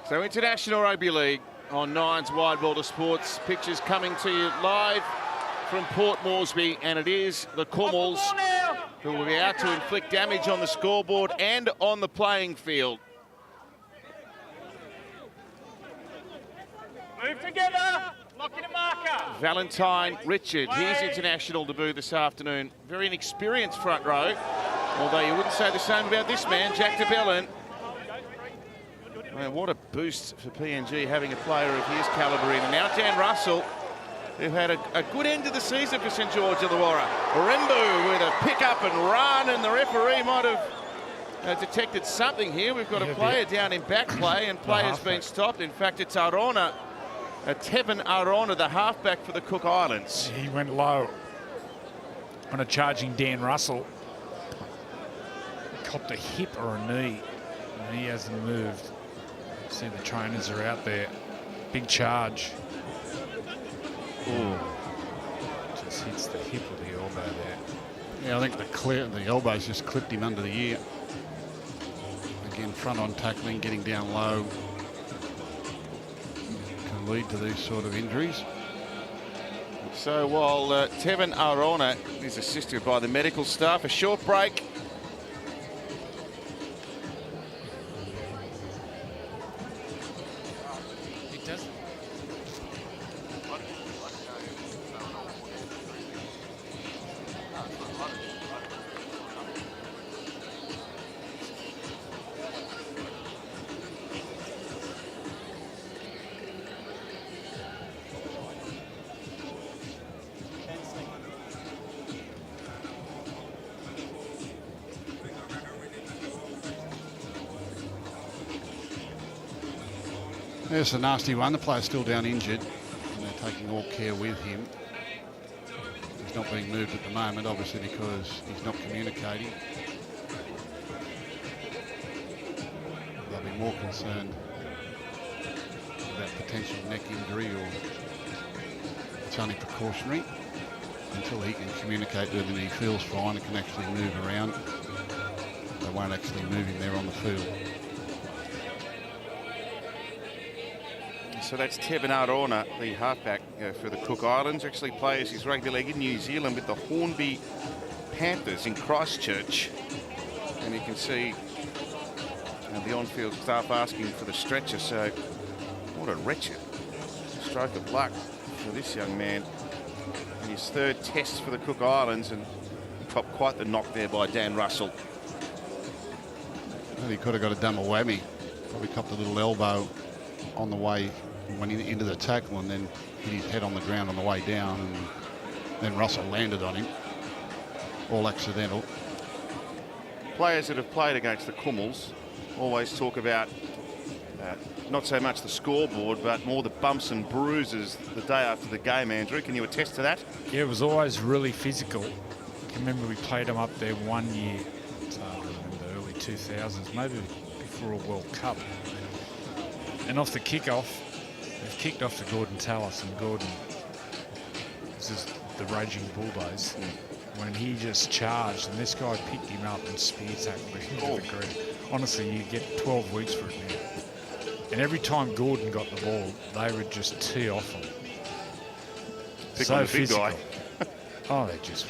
So International Rugby League on Nine's Wide World of Sports. Pictures coming to you live from Port Moresby, and it is the Kummels who will be out to inflict damage on the scoreboard and on the playing field. Move together, lock in a marker. Valentine Richard, his international debut this afternoon. Very inexperienced front row, although you wouldn't say the same about this man, Jack de Belin. Man, what a boost for PNG having a player of his calibre in. And now Dan Russell, who had a good end of the season for St George Illawarra. Rimbu with a pick up and run, and the referee might have detected something here. We've got a player down in back play, and play has been stopped. In fact, it's Arona, Tevin Arona, the halfback for the Cook Islands. He went low on a charging Dan Russell. He copped a hip or a knee, and he hasn't moved. See, the trainers are out there. Big charge. Ooh. Just hits the hip of the elbow there. Yeah, I think the elbows just clipped him under the ear. Again, front on tackling, getting down low can lead to these sort of injuries. So while Tevin Arona is assisted by the medical staff, a short break. There's a nasty one. The player's still down injured, and they're taking all care with him. He's not being moved at the moment, obviously, because he's not communicating. They'll be more concerned about potential neck injury, or it's only precautionary until he can communicate with him and he feels fine and can actually move around. They won't actually move him there on the field. So that's Tevin Arona, the halfback for the Cook Islands. Actually plays his rugby league in New Zealand with the Hornby Panthers in Christchurch. And you can see the on-field staff asking for the stretcher. So what a wretched stroke of luck for this young man. In his third test for the Cook Islands, and copped quite the knock there by Dan Russell. Well, he could have got a double whammy. Probably copped a little elbow on the way when he into the tackle, and then hit his head on the ground on the way down, and then Russell landed on him. All accidental. Players that have played against the Kummels always talk about not so much the scoreboard, but more the bumps and bruises the day after the game. Andrew, can you attest to that? Yeah, it was always really physical. I can remember we played them up there one year, in the early 2000s, maybe before a World Cup. And off the kick-off, they've kicked off to Gordon Tallis, and Gordon, this is the raging bulldoze, when he just charged, and this guy picked him up and spear tackled him into the green. Honestly, you get 12 weeks for it now. And every time Gordon got the ball, they would just tee off him. Pick on the big guy. Oh, they just...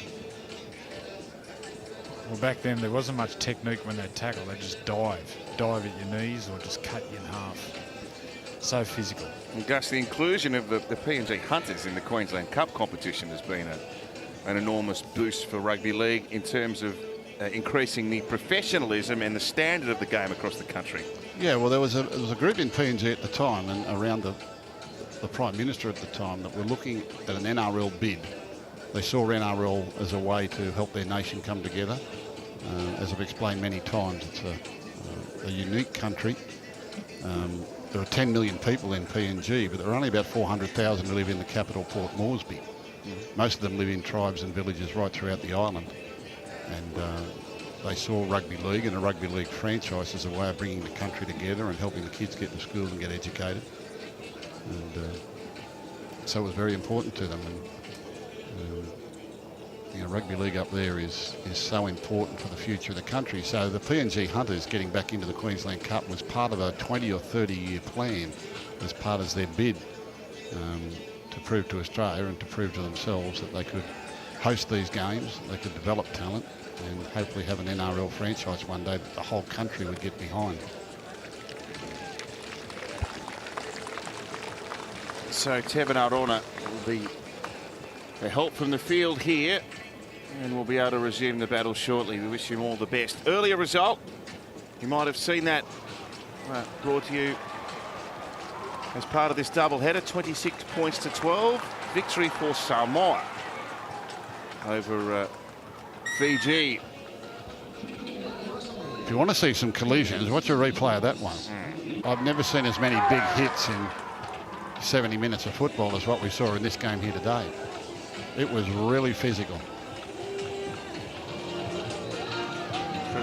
Well, back then, there wasn't much technique when they tackle. They just dive at your knees or just cut you in half. So physical. And Gus, the inclusion of the PNG Hunters in the Queensland Cup competition has been an enormous boost for rugby league in terms of increasing the professionalism and the standard of the game across the country. Yeah, well, there was a group in PNG at the time, and around the Prime Minister at the time, that were looking at an NRL bid. They saw NRL as a way to help their nation come together. As I've explained many times, it's a unique country. There are 10 million people in PNG, but there are only about 400,000 who live in the capital, Port Moresby. Most of them live in tribes and villages right throughout the island. And they saw rugby league and a rugby league franchise as a way of bringing the country together and helping the kids get to school and get educated. And so it was very important to them. And rugby league up there is so important for the future of the country. So the PNG Hunters getting back into the Queensland Cup was part of a 20 or 30-year plan as part of their bid to prove to Australia and to prove to themselves that they could host these games, they could develop talent and hopefully have an NRL franchise one day that the whole country would get behind. So Tevin Arona will be the help from the field here, and we'll be able to resume the battle shortly. We wish him all the best. Earlier result, you might have seen that brought to you as part of this doubleheader, 26 points to 12. Victory for Samoa over Fiji. If you want to see some collisions, watch a replay of that one. I've never seen as many big hits in 70 minutes of football as what we saw in this game here today. It was really physical.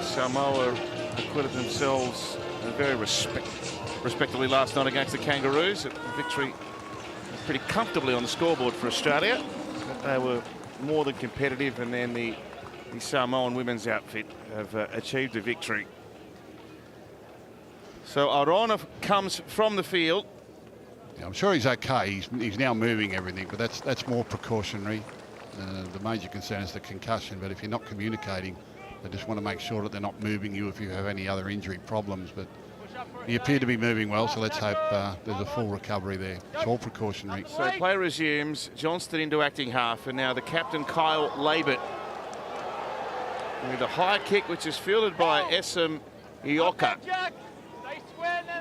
Samoa acquitted themselves very respectably last night against the Kangaroos. A victory pretty comfortably on the scoreboard for Australia. But they were more than competitive, and then the Samoan women's outfit have achieved a victory. So Arona comes from the field. Yeah, I'm sure he's okay. He's now moving everything, but that's more precautionary. The major concern is the concussion, but if you're not communicating, they just want to make sure that they're not moving you if you have any other injury problems. But you appear to be moving well, so let's hope there's a full recovery there. It's all precautionary. So play resumes. Johnston into acting half, and now the captain, Kyle Labert, with a high kick, which is fielded by Essam Ioka.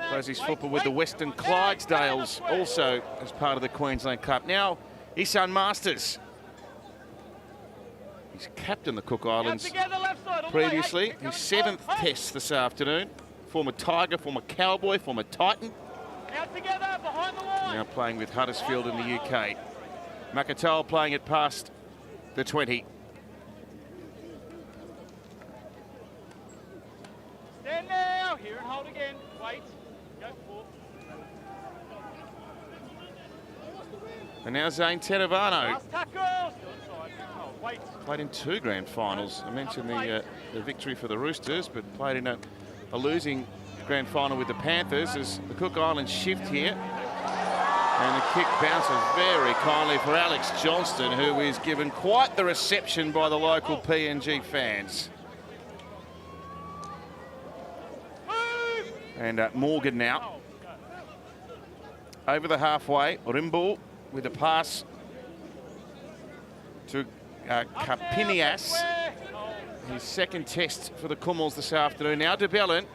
Plays his football with the Western Clydesdales, also as part of the Queensland Cup. Now, Isan Masters. He's captained the Cook Islands previously. His 7th test this afternoon. Former Tiger, former Cowboy, former Titan. Now playing with Huddersfield in the UK. Makatoa playing it past the 20. Stand now, here and hold again. Wait, go for. And now Zane Tedavano. Last tackle. Still inside. Oh, wait. Played in 2 grand finals. I mentioned the victory for the Roosters, but played in a losing grand final with the Panthers as the Cook Islands shift here. And the kick bounces very kindly for Alex Johnston, who is given quite the reception by the local PNG fans. And Morgan now. Over the halfway, Rimble with a pass to Kapinias. His 2nd test for the Kummels this afternoon. Now de Belin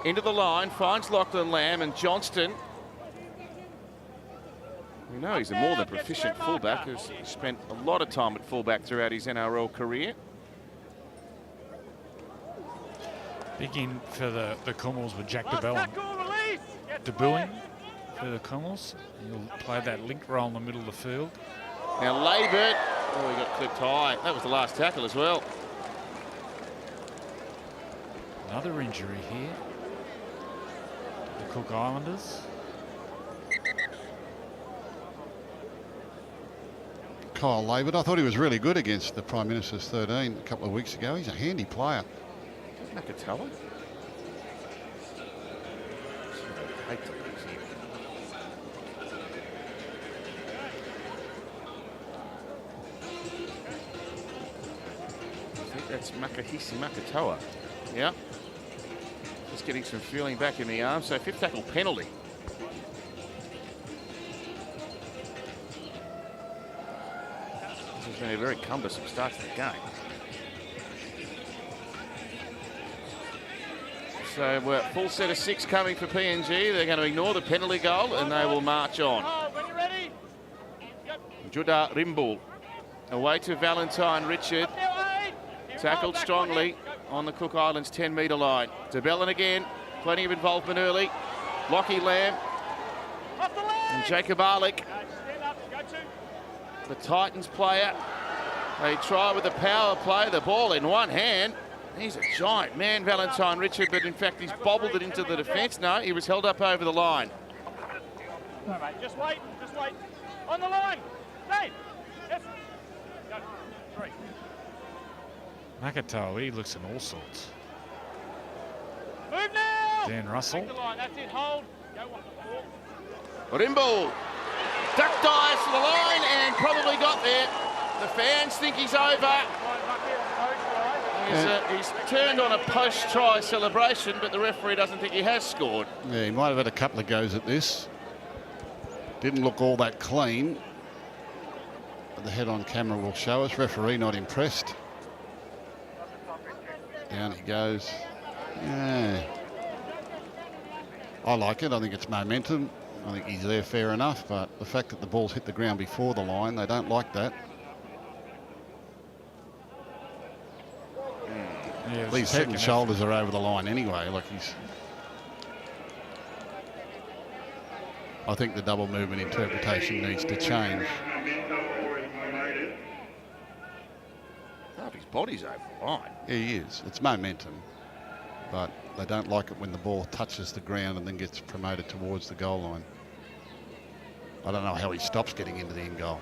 into the line, finds Lachlan Lamb, and Johnston. We know he's a more than proficient fullback, who's spent a lot of time at fullback throughout his NRL career. Big in for the Kummels with Jack de Belin. Debuing for the Kummels. He'll play that link role in the middle of the field. Now Labert, oh, he got clipped high. That was the last tackle as well. Another injury here. The Cook Islanders. Kyle Labert, I thought he was really good against the Prime Minister's 13 a couple of weeks ago. He's a handy player. Makatoa. I think that's Makahisi Makatoa. Yeah. Just getting some feeling back in the arm. So 5th tackle penalty. This has been a very cumbersome start to the game. So full set of 6 coming for PNG. They're going to ignore the penalty goal and they will march on. Judah Rimble away to Valentine Richard. Tackled strongly on the Cook Islands 10-metre line. De Belin again. Plenty of involvement early. Lockie Lamb. And Jacob Arlick. The Titans player. They try with the power play. The ball in one hand. He's a giant man, Valentine Richard, but in fact he's bobbled it into the defence. No, he was held up over the line. No, mate, just wait. On the line. Dave. Yes. Go. 3. Nakatoa, he looks in all sorts. Move now. Dan Russell. Take the line. That's it. Hold. Go one. Rimble duck dives to the line and probably got there. The fans think he's over. He's turned on a post-try celebration, but the referee doesn't think he has scored. Yeah, he might have had a couple of goes at this. Didn't look all that clean. But the head on camera will show us. Referee not impressed. Down he goes. Yeah. I like it. I think it's momentum. I think he's there fair enough, but the fact that the ball's hit the ground before the line, they don't like that. Yeah, These head and shoulders are over the line anyway. Like he's. I think the double movement interpretation needs to change. Oh, his body's over the line. Yeah, he is. It's momentum, but they don't like it when the ball touches the ground and then gets promoted towards the goal line. I don't know how he stops getting into the end goal.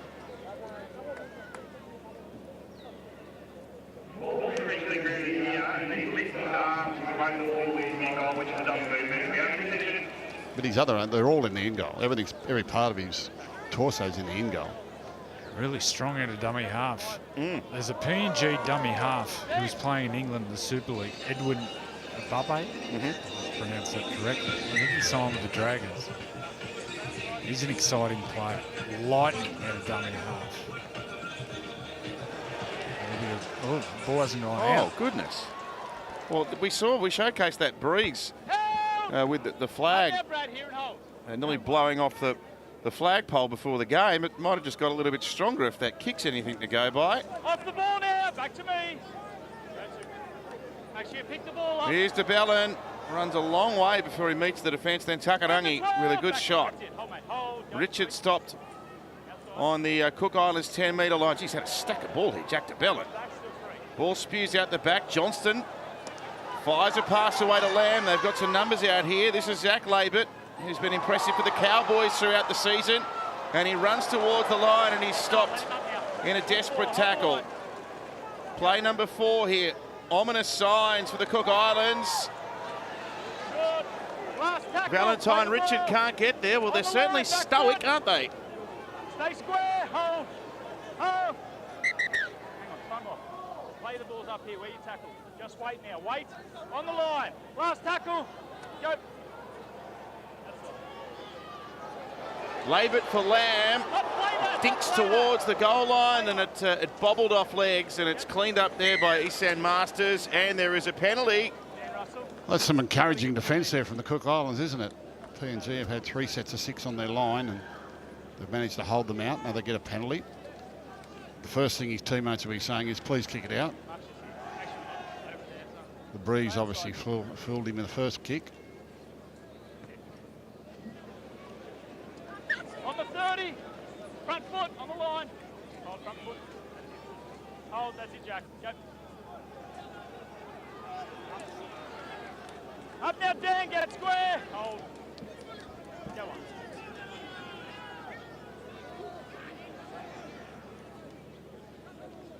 But his other, they're all in the end goal. Every part of his torso's in the end goal. Really strong out of dummy half. There's a PNG dummy half who's playing in England in the Super League, Edwin Ababe. Pronounced that correctly. I think he signed with the Dragons. He's an exciting player. Lightning out of dummy half. Oh, the ball hasn't gone out. Oh, goodness. Well, we showcased that breeze with the flag nearly blowing off the flagpole before the game. It might have just got a little bit stronger if that kick's anything to go by. Off the ball now. Back to me. Make sure you pick the ball up. Here's de Bellin. Runs a long way before he meets the defence. Then Takarangi with a good shot. Richard stopped on the Cook Islands 10-metre line. He's had a stack of ball here, Jack de Bellin. Ball spews out the back. Johnston fires a pass away to Lamb. They've got some numbers out here. This is Zach Labert, who's been impressive for the Cowboys throughout the season. And he runs towards the line and he's stopped in a desperate tackle. Play number 4 here. Ominous signs for the Cook Islands. Valentine Richard can't get there. Well, they're certainly stoic, aren't they? Stay square. Hold. Hold. Hang on, time off. Play the balls up here where you tackle. Just wait now. Wait. On the line. Last tackle. Go. Labert for Lamb. Dinks towards the goal line and it bobbled off legs and it's cleaned up there by Isan Masters and there is a penalty. That's some encouraging defence there from the Cook Islands, isn't it? PNG have had 3 sets of 6 on their line and they've managed to hold them out. Now they get a penalty. The first thing his teammates will be saying is, please kick it out. The breeze obviously fooled him in the first kick. On the 30. Front foot on the line. Hold front foot. Hold, that's it, Jack. Go. Up now, Dan, get it square. Hold. Go on.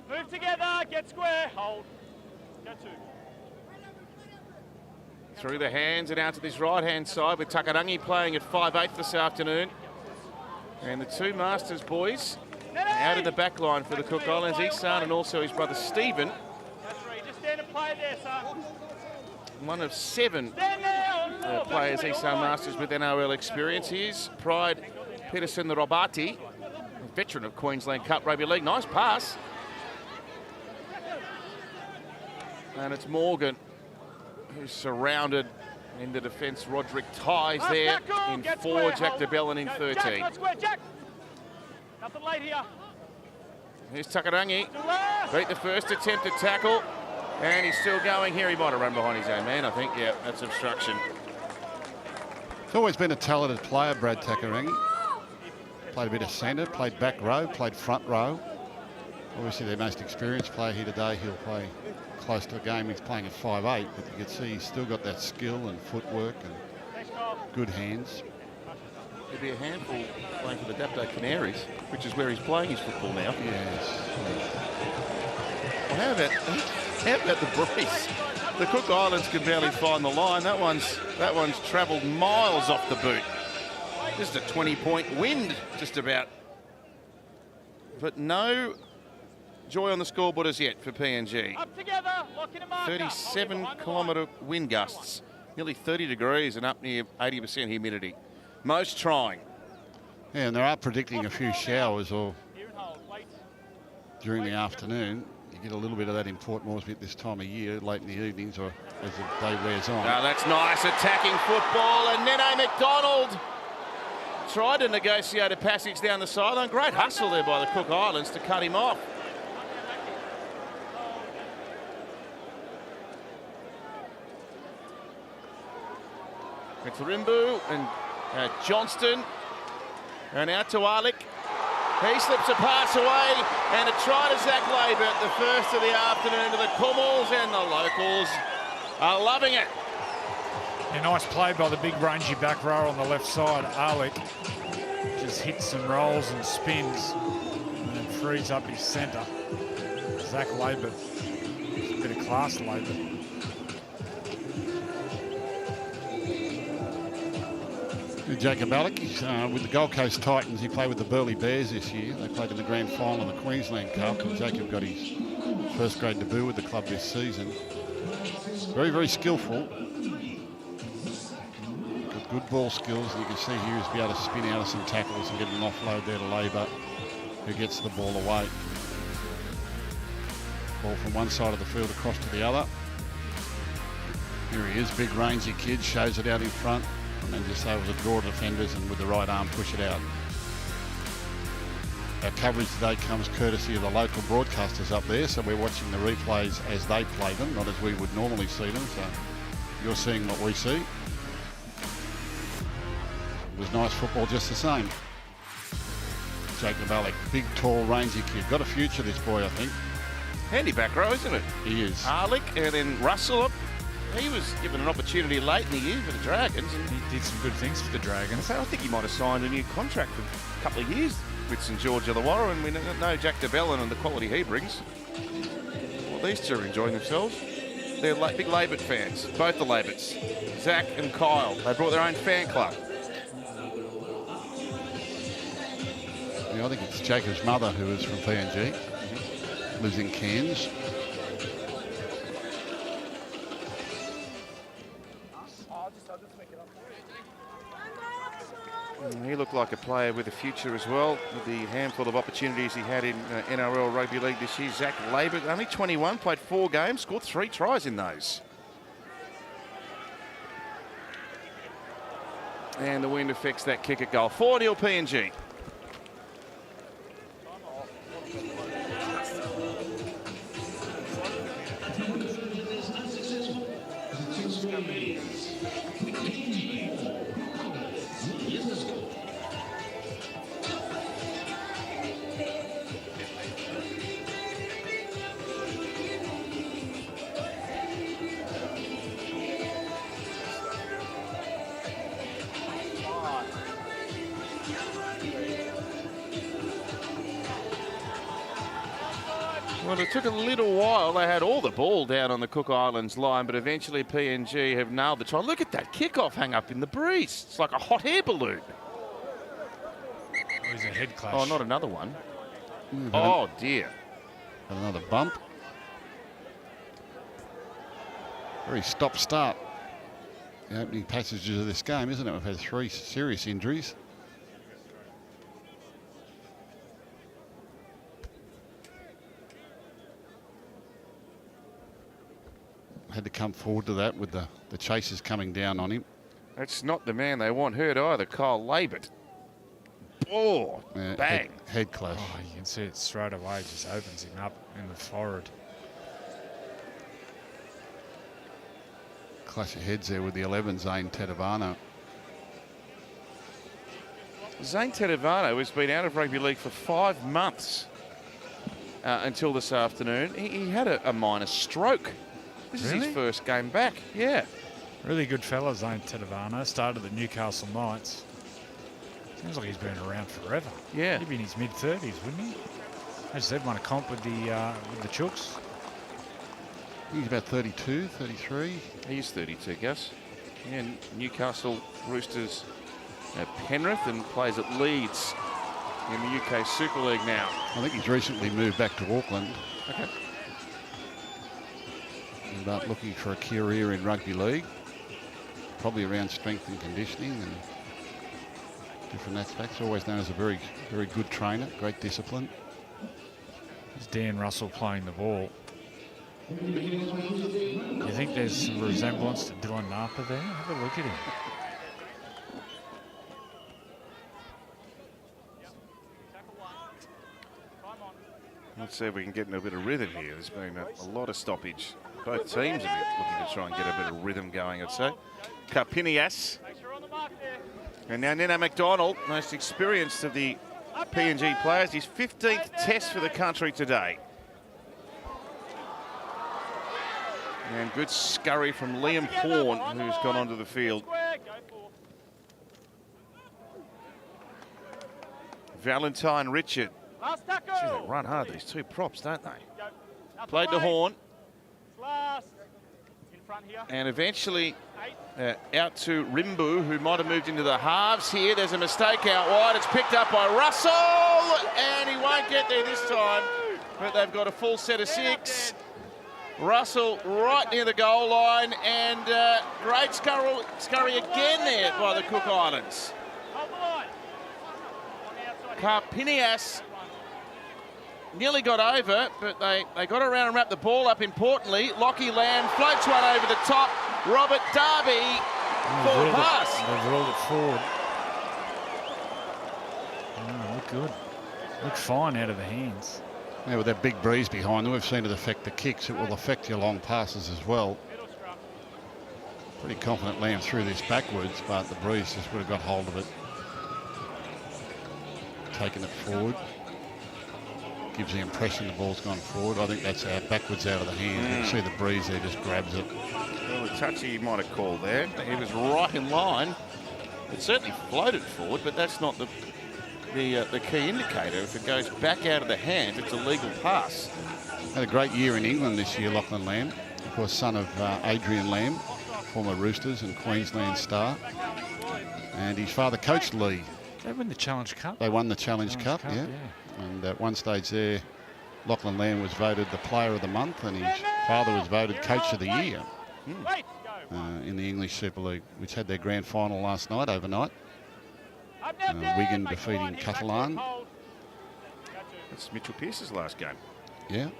Move together, get square. Hold. Go 2. Through the hands and out to this right-hand side with Takarangi playing at 5'8" this afternoon. And the 2 Masters boys out in the back line for the Cook Islands, Isan and also his brother Stephen. Just stand and play there, son. One of 7 players, Isan Masters, with NRL experience. Here's Pride Peterson the Robati, a veteran of Queensland Cup Rugby League. Nice pass. And it's Morgan who's surrounded in the defence. Roderick ties there in 4, Jack de Bellin in 13. Jack. Nothing late here. Here's Takarangi. Beat the first attempt at tackle. And he's still going here. He might have run behind his own man, I think. Yeah, that's obstruction. He's always been a talented player, Brad Takarangi. Played a bit of centre, played back row, played front row. Obviously their most experienced player here today. He'll play close to a game. He's playing at 5'8", but you can see he's still got that skill and footwork and good hands. He'd be a handful playing for the Dapto Canaries, which is where he's playing his football now. Yes. Well, how about the breeze? The Cook Islands can barely find the line. That one's travelled miles off the boot. Just a 20-point wind, just about. But no joy on the scoreboard as yet for PNG. Up together, lock in a marker. 37-kilometre wind gusts, nearly 30 degrees and up near 80% humidity. Most trying. Yeah, and they are predicting a few showers or Here and hold, wait. during the afternoon. You get a little bit of that in Port Moresby at this time of year, late in the evenings or as the day wears on. Now that's nice attacking football, and Nene McDonald tried to negotiate a passage down the sideline. Great hustle there by the Cook Islands to cut him off. Mitarimbu and Johnston, and out to Arlick. He slips a pass away, and a try to Zach Labour, the first of the afternoon to the Kummels, and the locals are loving it. A nice play by the big rangy back rower on the left side. Arlick just hits and rolls and spins and then frees up his centre. Zach Labour, a bit of class Labour. Jacob Alec, with the Gold Coast Titans, he played with the Burleigh Bears this year. They played in the grand final of the Queensland Cup, and Jacob got his first grade debut with the club this season. Very, very skillful. Got good ball skills, and you can see he was be able to spin out of some tackles and get an offload there to Labour, who gets the ball away. Ball from one side of the field across to the other. Here he is, big rangy kid, shows it out in front. And then just able to draw defenders and with the right arm push it out. Our coverage today comes courtesy of the local broadcasters up there, so we're watching the replays as they play them, not as we would normally see them, so you're seeing what we see. It was nice football just the same. Jacob Alec, big, tall, rangy kid. Got a future, this boy, I think. Handy back row, isn't it? He is. Arlick and then Russell. He was given an opportunity late in the year for the Dragons. And He did some good things for the Dragons. I think he might have signed a new contract for a couple of years with St George Illawarra, and we know Jack DeBellin and the quality he brings. Well, these two are enjoying themselves. They're big Labert fans, both the Laberts. Zach and Kyle, they brought their own fan club. Yeah, I think it's Jacob's mother who is from PNG, lives in Cairns. He looked like a player with a future as well, with the handful of opportunities he had in NRL Rugby League this year. Zach Labour, only 21, played 4 games, scored 3 tries in those. And the wind affects that kick at goal. 4-0 PNG. Well, it took a little while. They had all the ball down on the Cook Islands line, but eventually PNG have nailed the try. Look at that kickoff hang up in the breeze. It's like a hot air balloon. It was a head clash. Oh, not another one. Oh, dear. Got another bump. Very stop-start. The opening passages of this game, isn't it? We've had 3 serious injuries. Had to come forward to that with the chasers coming down on him. That's not the man they want hurt either, Kyle Labert. Oh, bang. Head clash. Oh, you can see it straight away, just opens him up in the forehead. Clash of heads there with the 11, Zane Tedavano. Zane Tedavano has been out of rugby league for 5 months until this afternoon. He had a minor stroke. This is his first game back, yeah. Really good fella, Zane Tedavano. Started at Newcastle Knights. Sounds like he's been around forever. Yeah. He'd be in his mid-30s, wouldn't he? I just said, won a comp with the Chooks. He's about 32, 33. He's 32, Gus. Yeah, Newcastle Roosters at Penrith and plays at Leeds in the UK Super League now. I think he's recently moved back to Auckland. Okay. But looking for a career in rugby league. Probably around strength and conditioning and different aspects. Always known as a very, very good trainer, great discipline. It's Dan Russell playing the ball. You think there's some resemblance to Dylan Napa there? Have a look at him. Let's see if we can get in a bit of rhythm here. There's been a lot of stoppage. Both teams are looking to try and get a bit of rhythm going, I'd say. Karpinias. And now Nina McDonald, most experienced of the PNG players. His 15th test for the country today. And good scurry from Liam Horn, who's gone onto the field. Valentine Richard. Gee, they run hard, these two props, don't they? Played to Horn. And eventually out to Rimbu, who might have moved into the halves here. There's a mistake out wide. It's picked up by Russell, and he won't get there this time. But they've got a full set of 6. Russell right near the goal line, and great scurry again there by the Cook Islands. Karpinias nearly got over, but they got around and wrapped the ball up importantly. Lockie Lamb floats one over the top. Robert Darby, forward pass. They've rolled it forward. Oh, look good. Look fine out of the hands. Yeah, with that big breeze behind them, we've seen it affect the kicks. It will affect your long passes as well. Pretty confident Lamb threw this backwards, but the breeze just would have got hold of it. Taking it forward. Gives the impression the ball's gone forward. I think that's backwards out of the hand. You can see the breeze there just grabs it. Well, the touch he might have called there. He was right in line. It certainly floated forward, but that's not the key indicator. If it goes back out of the hand, it's a legal pass. Had a great year in England this year, Lachlan Lamb. Of course, son of Adrian Lamb, former Roosters and Queensland star. And his father coached Lee. They win the Challenge Cup. They won the Challenge Cup, yeah. And at one stage there, Lachlan Lamb was voted the Player of the Month, and his father was voted Coach of the Year in the English Super League, which had their grand final last night, overnight. Wigan defeating Catalan. That's Mitchell Pearce's last game. Yeah. There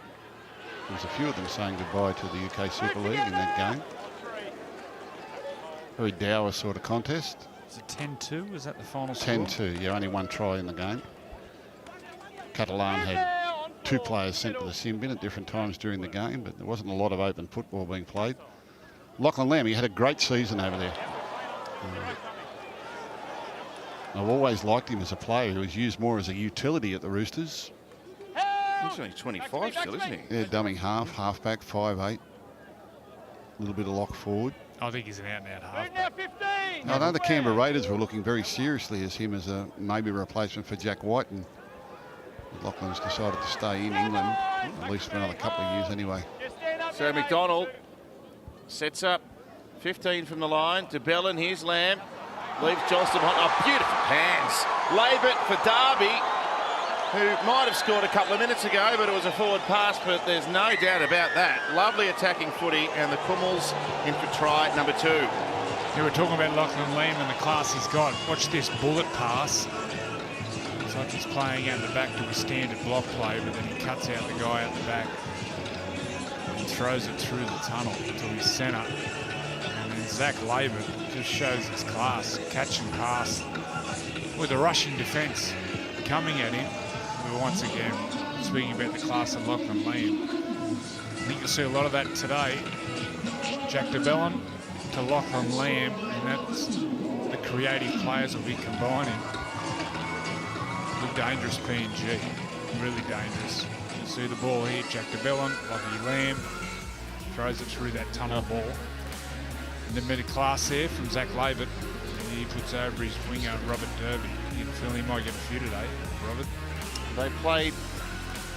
was a few of them saying goodbye to the UK Super League in that game. Very dour sort of contest. Is it 10-2? Was that the final score? 10-2, yeah, only one try in the game. Catalan had 2 players sent to the sin bin at different times during the game, but there wasn't a lot of open football being played. Lachlan Lamb, he had a great season over there. I've always liked him as a player who was used more as a utility at the Roosters. He's only 25 still, isn't he? Yeah, dummy halfback, 5'8". A little bit of lock forward. I think he's an out-and-out halfback. I know the Canberra Raiders were looking very seriously as him as a maybe replacement for Jack White, and Lachlan's decided to stay in England, at least for another couple of years anyway. So McDonald sets up 15 from the line. De Bellin, here's Lamb. Leaves Johnston behind. Oh, beautiful hands. Labert for Darby, who might have scored a couple of minutes ago, but it was a forward pass, but there's no doubt about that. Lovely attacking footy, and the Kummels in for try number 2. Yeah, we're talking about Lachlan Lamb and the class he's got. Watch this bullet pass. It's like he's playing out the back to a standard block play, but then he cuts out the guy out the back and throws it through the tunnel to his centre. And then Zach Labert just shows his class, catch and pass with a rushing defence coming at him. We're once again speaking about the class of Lachlan Lamb. I think you'll see a lot of that today. Jack de Bellin to Lachlan Lamb, and that's the creative players will be combining. Look dangerous PNG, really dangerous. You see the ball here, Jack de Bellin, Lockie Lamb, throws it through that tunnel ball. And then bit of class there from Zach Labert, and he puts over his winger, Robert Derby. You feel he might get a few today, Robert? They played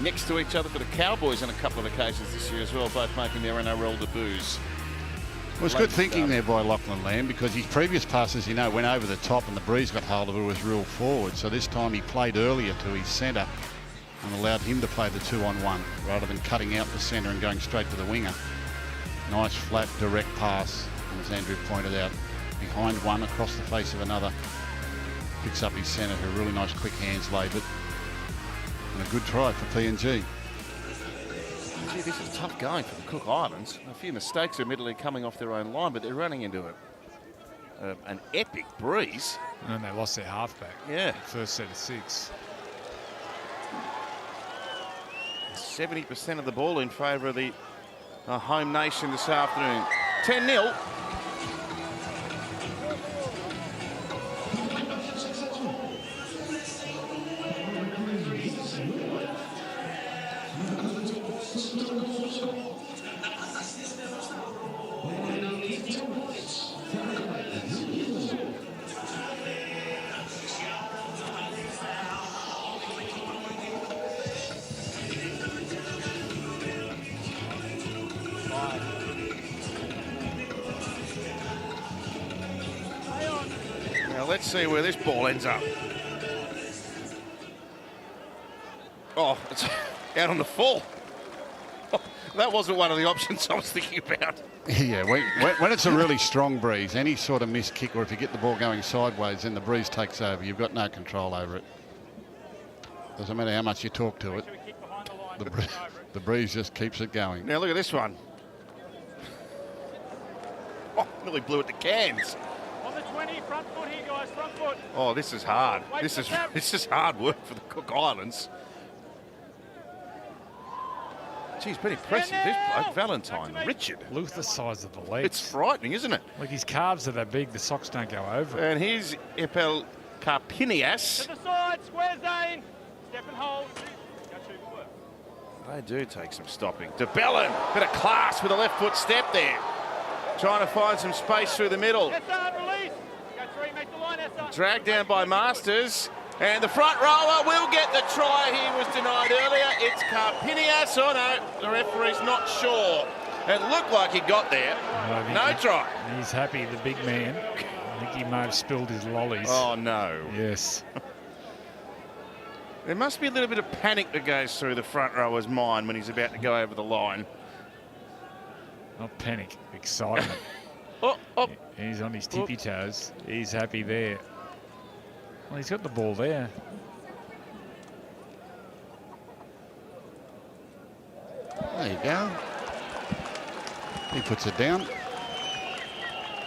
next to each other for the Cowboys on a couple of occasions this year as well, both making their NRL debuts. Well, it's good thinking there by Lachlan Lamb, because his previous passes, went over the top and the breeze got hold of it, was real forward. So this time he played earlier to his centre and allowed him to play the 2-on-1 rather than cutting out the centre and going straight to the winger. Nice, flat, direct pass, and as Andrew pointed out, behind one, across the face of another. Picks up his centre, who really nice quick hands laid it. And a good try for PNG. Gee, this is a tough game for the Cook Islands. A few mistakes admittedly coming off their own line, but they're running into an epic breeze. And then they lost their halfback. Yeah. First set of 6. 70% of the ball in favour of the home nation this afternoon. 10-0. Let's see where this ball ends up. Oh, it's out on the full. Oh, that wasn't one of the options I was thinking about. Yeah, when it's a really strong breeze, any sort of missed kick, or if you get the ball going sideways, then the breeze takes over. You've got no control over it. Doesn't matter how much you talk to it. The breeze just keeps it going. Now look at this one. Oh, nearly blew it to cans. On the 20, front foot here, guys, front foot. Oh, this is hard. This is hard work for the Cook Islands. Geez, pretty impressive, this bloke, Valentine. Richard. Look at the size of the legs. It's frightening, isn't it? Like his calves are that big, the socks don't go over it. And here's Epel Carpinias. To the side, square zone. Step and hold. Go 2 foot. They do take some stopping. DeBellin, bit of class with a left foot step there. Trying to find some space through the middle. Essan, release. Go 3, make the line, Essan. Dragged down by Masters. And the front rower will get the try. He was denied earlier. It's Carpinias. Oh no, the referee's not sure. It looked like he got there. No try. He's happy, the big man. I think he may have spilled his lollies. Oh no. Yes. There must be a little bit of panic that goes through the front rower's mind when he's about to go over the line. Not panic, excitement. Oh. He's on his tippy toes. He's happy there. Well, he's got the ball there. There you go. He puts it down.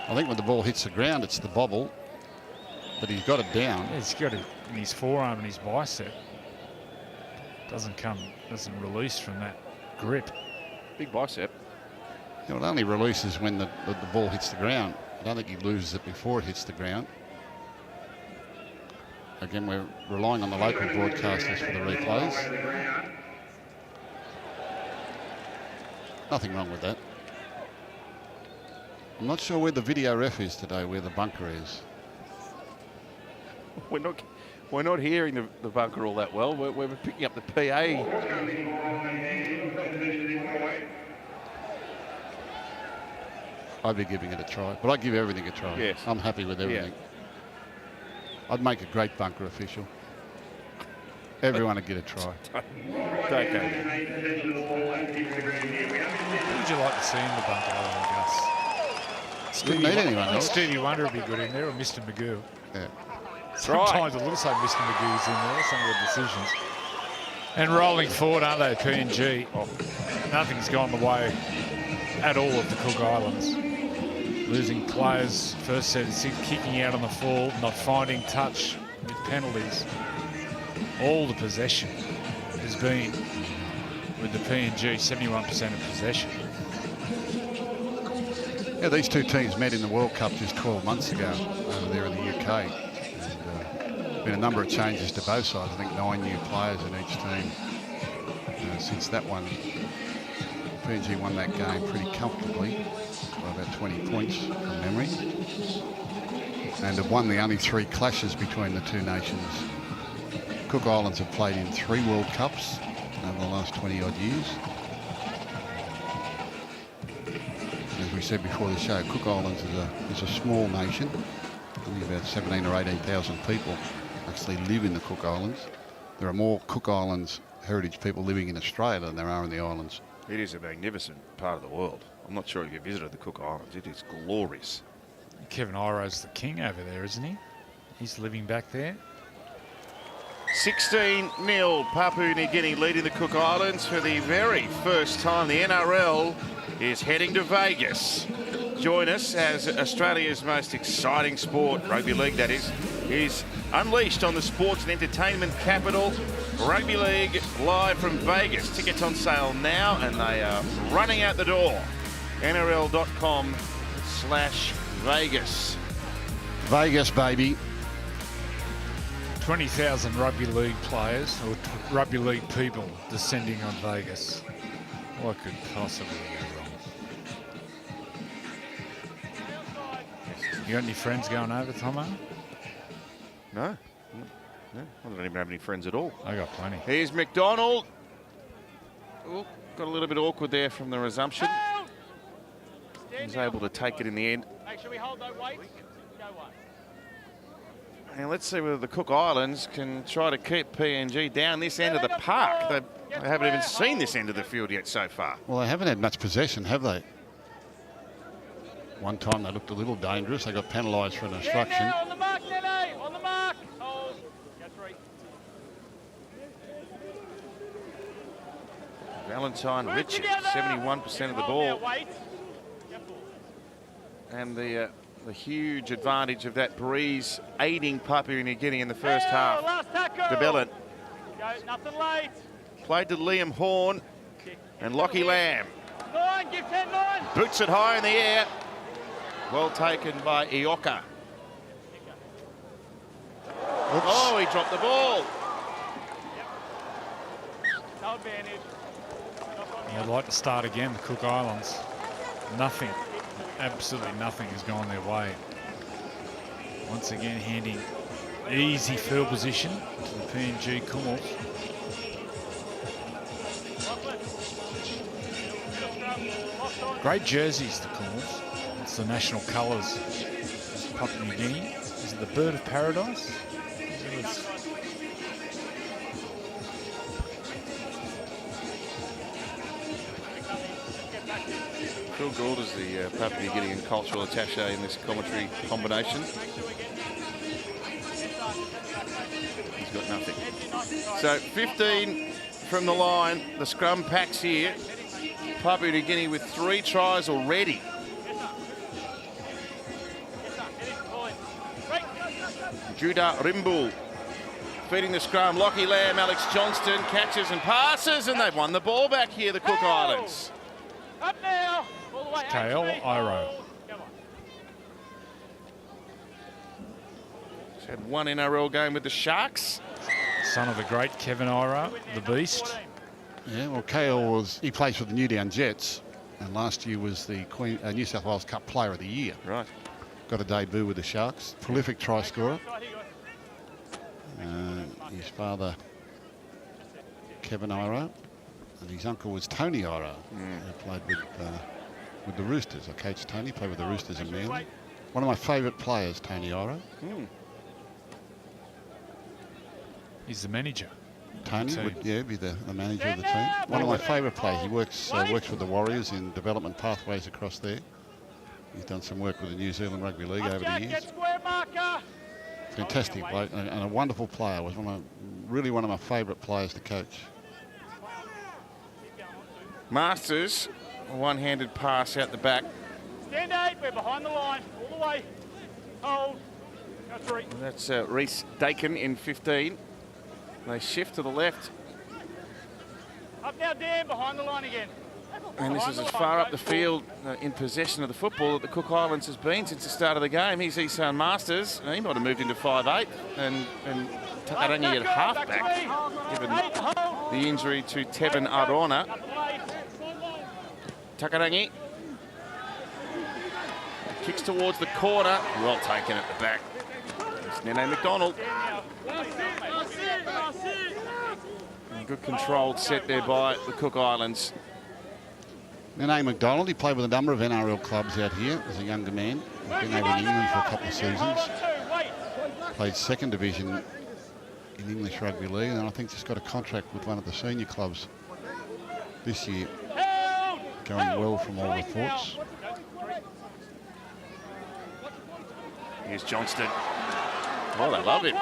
I think when the ball hits the ground, it's the bobble, but he's got it down. Yeah, he's got it in his forearm and his bicep. Doesn't release from that grip. Big bicep. You know, it only releases when the ball hits the ground. I don't think he loses it before it hits the ground. Again, we're relying on the local broadcasters for the replays. Nothing wrong with that. I'm not sure where the video ref is today, where the bunker is. We're not hearing the bunker all that well. We're picking up the PA. I'd be giving it a try, but I'd give everything a try. Yes. I'm happy with everything. Yeah. I'd make a great bunker official. Everyone would get a try. Don't go there. Who would you like to see in the bunker, Gus? Didn't need anyone I think else. Stevie Wonder would be good in there, or Mr. Magoo. Yeah. Sometimes it looks like Mr. Magoo's in there, some of the decisions. And rolling forward, aren't they, PNG? Nothing's gone the way at all of the Cook Islands. Losing players, first set of 6, kicking out on the fall, not finding touch with penalties. All the possession has been with the PNG, 71% of possession. Yeah, these two teams met in the World Cup just 12 months ago over there in the UK. And been a number of changes to both sides. I think 9 new players in each team since that one. PNG won that game pretty comfortably by about 20 points from memory, and have won the only 3 clashes between the two nations. Cook Islands have played in 3 World Cups over the last 20 odd years. As we said before the show, Cook Islands is a small nation. Only about 17 or 18,000 people actually live in the Cook Islands. There are more Cook Islands heritage people living in Australia than there are in the islands. It is a magnificent part of the world. I'm not sure if you visited the Cook Islands. It is glorious. Kevin Iro's the king over there, isn't he? He's living back there. 16-0, Papua New Guinea leading the Cook Islands for the very first time. The NRL is heading to Vegas. Join us as Australia's most exciting sport, rugby league that is unleashed on the sports and entertainment capital. Rugby League live from Vegas. Tickets on sale now and they are running out the door. NRL.com/Vegas. Vegas, baby. 20,000 rugby league players or rugby league people descending on Vegas. What could possibly go wrong? You got any friends going over, Tomo? No. No, I don't even have any friends at all. I got plenty. Here's McDonald. Oh, got a little bit awkward there from the resumption. He's able to take it in the end. Make sure we hold that weight. Go one. And let's see whether the Cook Islands can try to keep PNG down this end of the park. They haven't even seen this end of the field yet so far. Well, they haven't had much possession, have they? One time they looked a little dangerous. They got penalised for an obstruction. On the mark, Nene. On the mark. Hold. Get 3. Valentine Richard, 71% of the ball. And the huge advantage of that breeze aiding Papua New Guinea in the first half. De Belin Nothing late. played to Liam Horn and Lockie Lamb. 9, give 10, 9. Boots it high in the air. Well taken by Ioka. Oh, he dropped the ball. No advantage. I'd like to start again, the Cook Islands. Nothing, absolutely nothing has gone their way. Once again, handing easy field position to the PNG Kumals. Great jerseys, the Kumals. It's the national colours of Papua New Guinea. Is it the bird of paradise? Phil Gould is the Papua New Guinean cultural attaché in this commentary combination. He's got nothing. So 15 from the line. The scrum packs here. Papua New Guinea with 3 tries already. Judah Rimbul feeding the scrum. Lockie Lamb, Alex Johnston catches and passes, and they've won the ball back here, the Cook Islands. Up now. All the way. KL Iro. Come on. He's had one NRL game with the Sharks. Son of the great Kevin Iro, the beast. Yeah, well, KL he plays for the Newtown Jets, and last year was the New South Wales Cup Player of the Year. Right. Got a debut with the Sharks. Prolific try scorer. His father, Kevin Iro, and his uncle was Tony Iro, who played with the Roosters. I coached Tony, played with the Roosters in Manly. One of my favourite players, Tony Iro. He's the manager. Tony would be the manager of the team. One of my favourite players. He works with the Warriors in development pathways across there. He's done some work with the New Zealand Rugby League over the years. Fantastic bloke and a wonderful player. Was really one of my favourite players to coach. Masters, a one-handed pass out the back. Stand 8, we're behind the line, all the way. Hold. Go 3. And that's Reece Dakin in 15. They shift to the left. Up now, Dan, behind the line again. And this is as far up the field in possession of the football that the Cook Islands has been since the start of the game. Here's Isan Masters. He might have moved into 5'8" and had only at half back, given the injury to Tevin Arona. Takarangi. Kicks towards the corner. Well taken at the back. It's Nene McDonald. And good controlled set there by the Cook Islands. Nene McDonald, he played with a number of NRL clubs out here as a younger man. He's been over in England for a couple of seasons. Played second division in English Rugby League, and I think just got a contract with one of the senior clubs this year. Going well from all reports. Here's Johnston. Oh, they love him.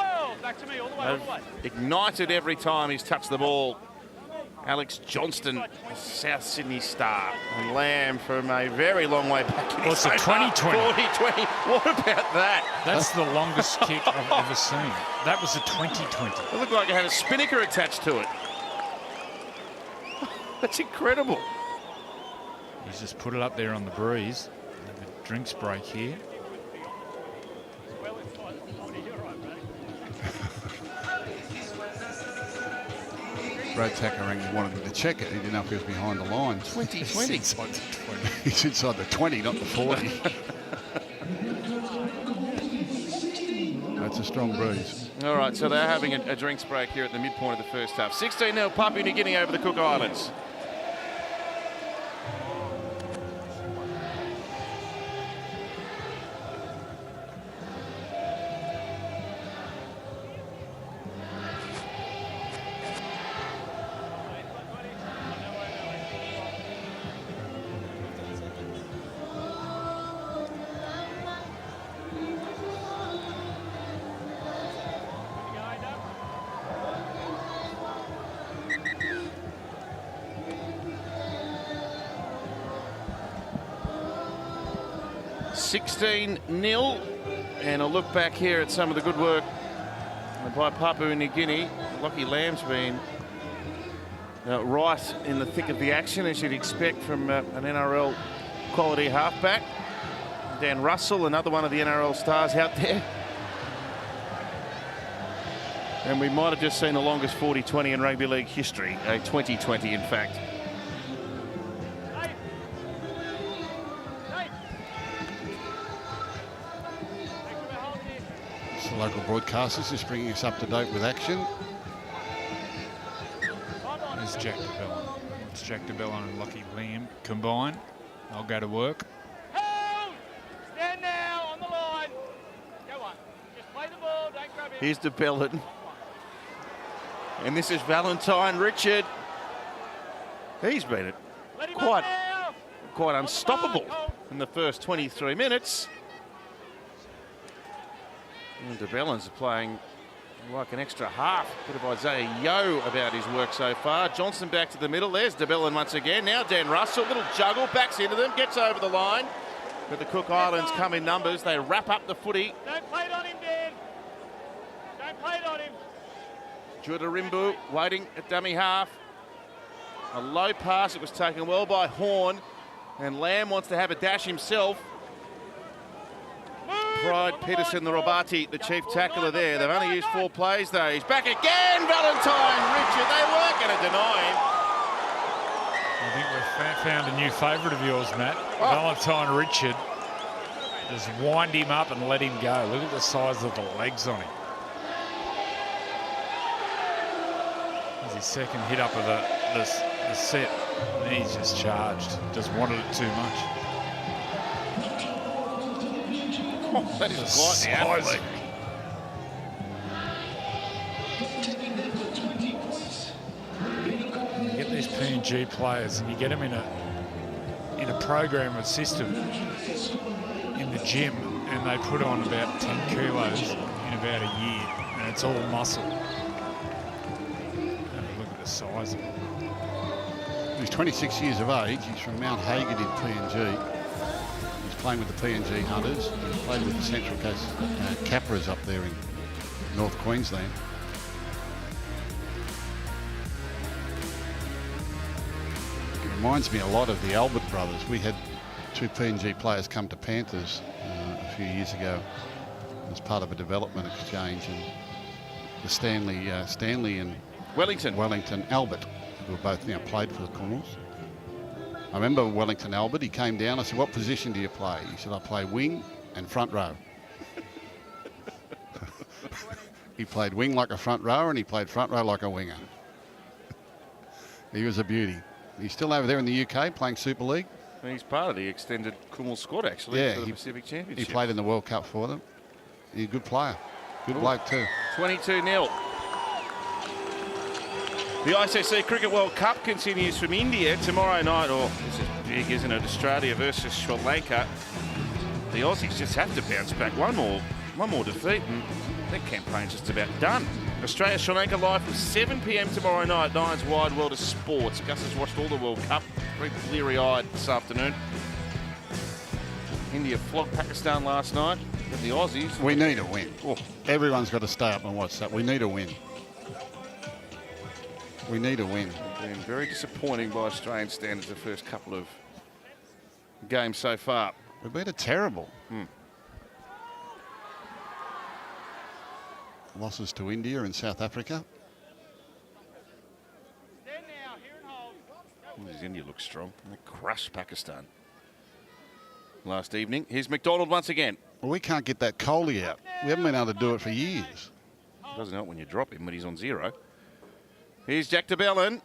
They've ignited every time he's touched the ball. Alex Johnston, South Sydney star. And Lamb from a very long way back. Well, it's a 2020. 40-20. What about that? That's the longest kick I've ever seen. That was a 2020. It looked like it had a spinnaker attached to it. That's incredible. He's just put it up there on the breeze. Have a drinks break here. Brad Takarangi wanted him to check it. He didn't know if he was behind the line. 20-20. He's inside the 20. He's inside the 20, not the 40. That's a strong breeze. All right, so they're having a drinks break here at the midpoint of the first half. 16-0 Papua New Guinea over the Cook Islands. $16-0, and a look back here at some of the good work by Papua New Guinea. Lockie Lamb's been right in the thick of the action, as you'd expect from an NRL quality halfback. Dan Russell, another one of the NRL stars out there. And we might have just seen the longest 40-20 in rugby league history, a 20-20 in fact. Local broadcasters just bringing us up to date with action. There's Jack DeBellin. It's Jack DeBellin and Lockie Lamb combined. I'll go to work. Hold! Stand now on the line. Go on. Just play the ball. Don't grab it. Here's DeBellin. And this is Valentine Richard. He's been quite unstoppable in the first 23 minutes. And DeBellin's playing like an extra half. Bit of Isaiah Yeo about his work so far. Johnson back to the middle. There's DeBellin once again. Now Dan Russell, little juggle, backs into them, gets over the line. But the Cook Islands come in numbers. They wrap up the footy. Don't play it on him, Dan. Don't play it on him. Judarimbu waiting at dummy half. A low pass. It was taken well by Horn. And Lamb wants to have a dash himself. Pride Peterson, the Robati, the chief tackler there. They've only used 4 plays though. He's back again, Valentine Richard. They weren't going to deny him. I think we've found a new favourite of yours, Matt. Valentine Richard. Just wind him up and let him go. Look at the size of the legs on him. That's his second hit up of the set. And he's just charged. Just wanted it too much. Oh, that is quite the athlete. You get these P&G players and you get them in a program or system in the gym, and they put on about 10 kilos in about a year, and it's all muscle. And look at the size of it. He's 26 years of age. He's from Mount Hagen in PNG. He's playing with the PNG Hunters. He's played with the Central Coast Capras up there in North Queensland. It reminds me a lot of the Albert brothers. We had 2 PNG players come to Panthers a few years ago as part of a development exchange, and the Stanley and Wellington Albert, who were both played for the Cornwalls. I remember Wellington Albert, he came down, I said, what position do you play? He said, I play wing and front row. He played wing like a front rower and he played front row like a winger. He was a beauty. He's still over there in the UK playing Super League. And he's part of the extended Kumul squad, actually, Yeah, for the Pacific Championship. He played in the World Cup for them. He's a good player. Good bloke too. 22-0. The ICC Cricket World Cup continues from India tomorrow night. Oh, this is big, isn't it? Australia versus Sri Lanka. The Aussies just have to bounce back. One more defeat and their campaign's just about done. Australia Sri Lanka live from 7 p.m. tomorrow night. Nine's Wide World of Sports. Gus has watched all the World Cup. Very bleary-eyed this afternoon. India flogged Pakistan last night. But the Aussies... We need a win. Oh, everyone's got to stay up and watch that. We need a win. We need a win. Been very disappointing by Australian standards the first couple of games so far. We've been terrible. Losses to India and South Africa. India looks strong. They crushed Pakistan last evening. Here's McDonald once again. Well, we can't get that Kohli out. We haven't been able to do it for years. Doesn't help when you drop him when he's on 0. Here's Jack de Belin.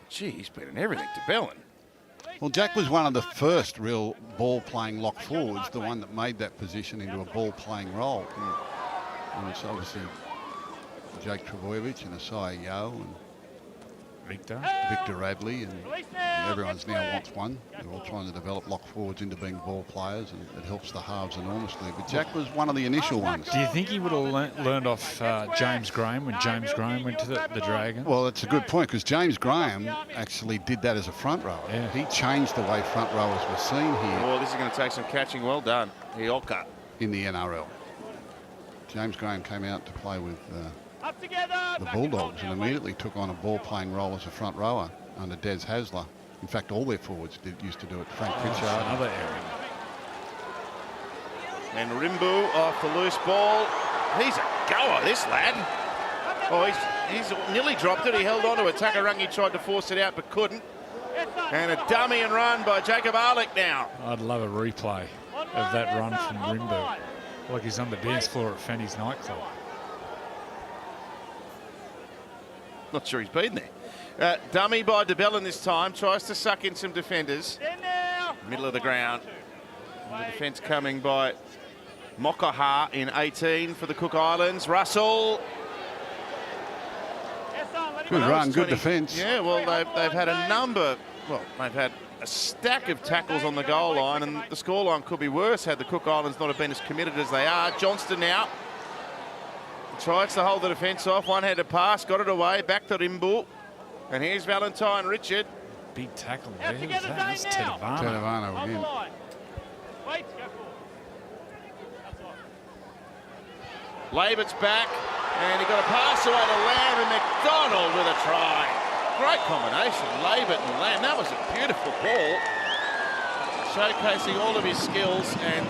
Gee, he's been in everything, de Belin. Well, Jack was one of the first real ball-playing lock forwards, the one that made that position into a ball-playing role. And it's obviously Jake Trbojevic and Asai Yeo and Victor Radley, and everyone's now wants one. They're all trying to develop lock forwards into being ball players, and it helps the halves enormously. But Jack was one of the initial ones. Do you think he would have learned off James Graham when James Graham went to the Dragons? Well, that's a good point, because James Graham actually did that as a front rower. Yeah. He changed the way front rowers were seen here Oh, this is going to take some catching. Well done, Hioka. in the NRL. James Graham came out to play with the Bulldogs and immediately took on a ball-playing role as a front rower under Des Hasler. In fact, all their forwards used to do it. Frank Pritchard. Another area. And Rimbu off the loose ball. He's a goer, this lad. Oh, he's nearly dropped it. He held on to it. Takarangi tried to force it out but couldn't. And a dummy and run by Jacob Arlick now. I'd love a replay of that run from Rimbu. Like he's on the dance floor at Fanny's nightclub. Not sure he's been there. Dummy by de Belin this time. Tries to suck in some defenders. Middle of the ground. And the defence coming by Mokaha in 18 for the Cook Islands. Russell. Good run, good defence. Yeah, well, they've had a number. Well, they've had a stack of tackles on the goal line, and the scoreline could be worse had the Cook Islands not have been as committed as they are. Johnston now tries to hold the defence off. One-handed pass, got it away, back to Rimbu. And here's Valentine Richard. Big tackle there. Who's that? That's Tedavano. Tedavano again. Labert's back, and he got a pass away to Lamb, and McDonald with a try. Great combination, Labert and Lamb. That was a beautiful ball, showcasing all of his skills, and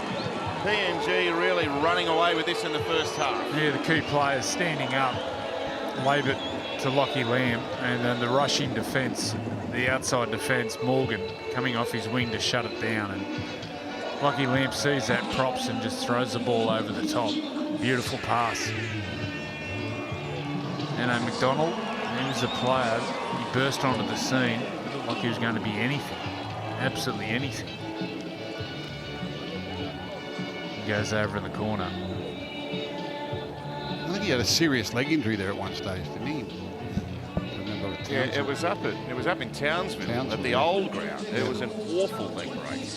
PNG really running away with this in the first half. Yeah, the key players standing up. Labert to Lockie Lamb, and then the rushing defence, the outside defence, Morgan coming off his wing to shut it down. And Lockie Lamb sees that props and just throws the ball over the top. Beautiful pass. And McDonald, he was a player. He burst onto the scene. It looked like he was going to be anything, absolutely anything. He goes over in the corner. I think he had a serious leg injury there at one stage, didn't he? Yeah, it was up in Townsville, at the old ground. It was an awful leg break.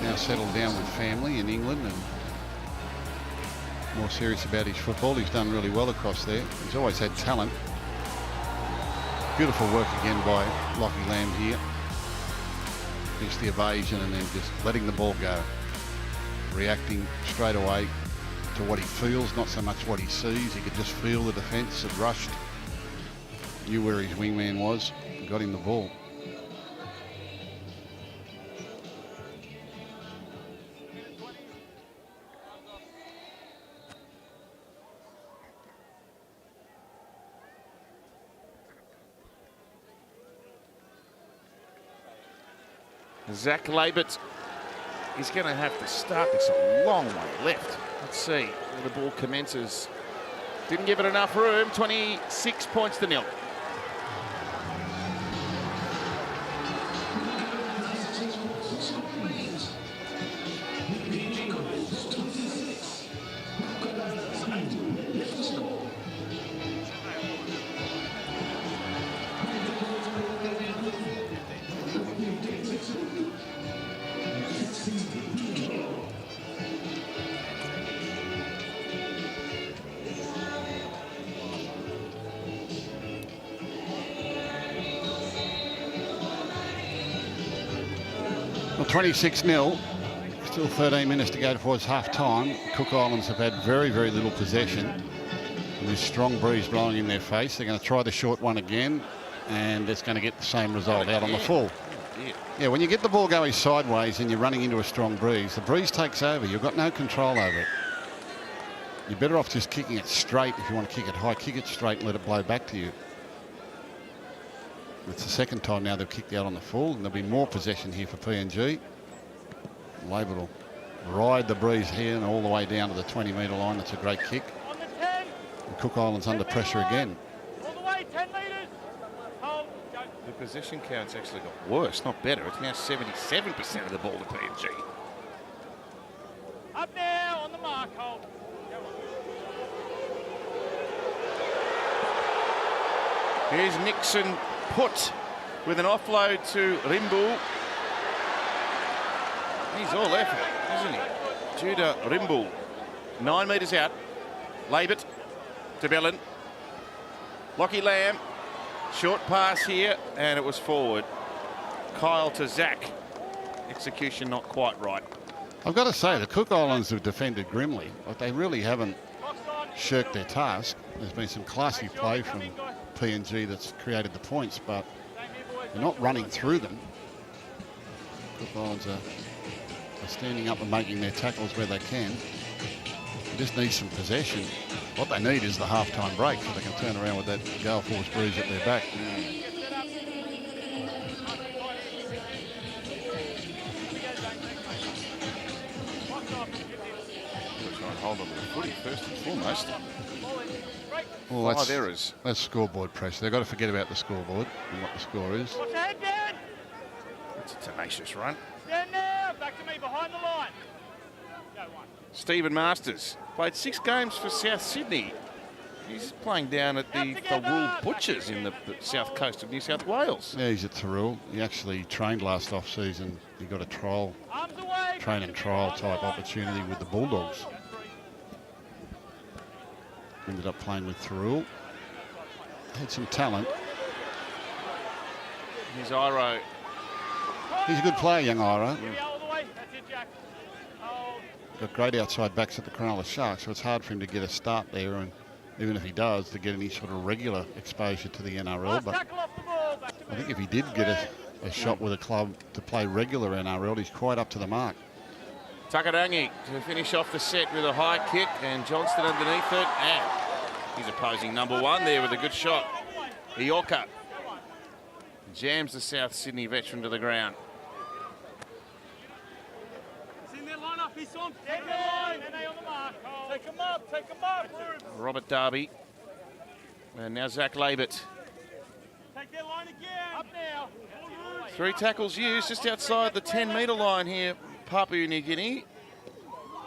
Now settled down with family in England and more serious about his football. He's done really well across there. He's always had talent. Beautiful work again by Lockie Lamb here. Against the evasion and then just letting the ball go. Reacting straight away to what he feels, not so much what he sees. He could just feel the defence had rushed. Knew where his wingman was and got him the ball. Zach Labert is going to have to start this a long way left. Let's see where the ball commences. Didn't give it enough room. 26 points to nil. Well, 26-0. Still 13 minutes to go towards half-time. Cook Islands have had very, very little possession. And this strong breeze blowing in their face. They're going to try the short one again, and it's going to get the same result out on the full. Yeah, when you get the ball going sideways and you're running into a strong breeze, the breeze takes over. You've got no control over it. You're better off just kicking it straight. If you want to kick it high, kick it straight and let it blow back to you. It's the second time now they've kicked out on the full, and there'll be more possession here for PNG. Labor will ride the breeze here and all the way down to the 20-metre line. That's a great kick. And Cook Islands under pressure again. All the way, 10 metres. Hold, go. The possession count's actually got worse, not better. It's now 77% of the ball to PNG. Up now, on the mark, hold. Here's Nixon put with an offload to Rimbull. He's all effort, isn't he? Judah Rimbull. 9 metres out. Labert to Bellin. Lockie Lamb. Short pass here, and it was forward. Kyle to Zach. Execution not quite right. I've got to say, the Cook Islands have defended grimly. Like, they really haven't shirked their task. There's been some classy play from PNG that's created the points, but they're not running through them. Cook Islands are standing up and making their tackles where they can. They just need some possession. What they need is the half-time break so they can turn around with that gale force breeze at their back. Hold on to the footy first and foremost. Well, 5 errors. That's scoreboard pressure. They've got to forget about the scoreboard and what the score is. Watch the head, Dan. It's a tenacious run. Stand now. Back to me, behind the line. Go one. Stephen Masters played 6 games for South Sydney. He's playing down at the Wool Butchers in the south coast of New South Wales. Yeah, he's at Thurrool. He actually trained last off-season. He got a trial, train and trial type opportunity with the Bulldogs. Ended up playing with Thurrool. Had some talent. Here's Iro. He's a good player, young Iro. Yeah, all the way. That's it, Jack. Hold. Got great outside backs at the Cronulla Sharks, so it's hard for him to get a start there, and even if he does, to get any sort of regular exposure to the NRL. Last But tackle off the ball. Back to me. I think if he did get a shot with a club to play regular NRL, he's quite up to the mark. Takarangi to finish off the set with a high kick, and Johnston underneath it, and he's opposing number 1 there with a good shot. Ioka jams the South Sydney veteran to the ground. He's in their line up. He's on. Take the line. And they on the mark. Hold. Take him up. Take him up. Robert Darby. And now Zach Labert. Take their line again. Up now. 3 tackles used just outside the 10-metre line here, Papua New Guinea.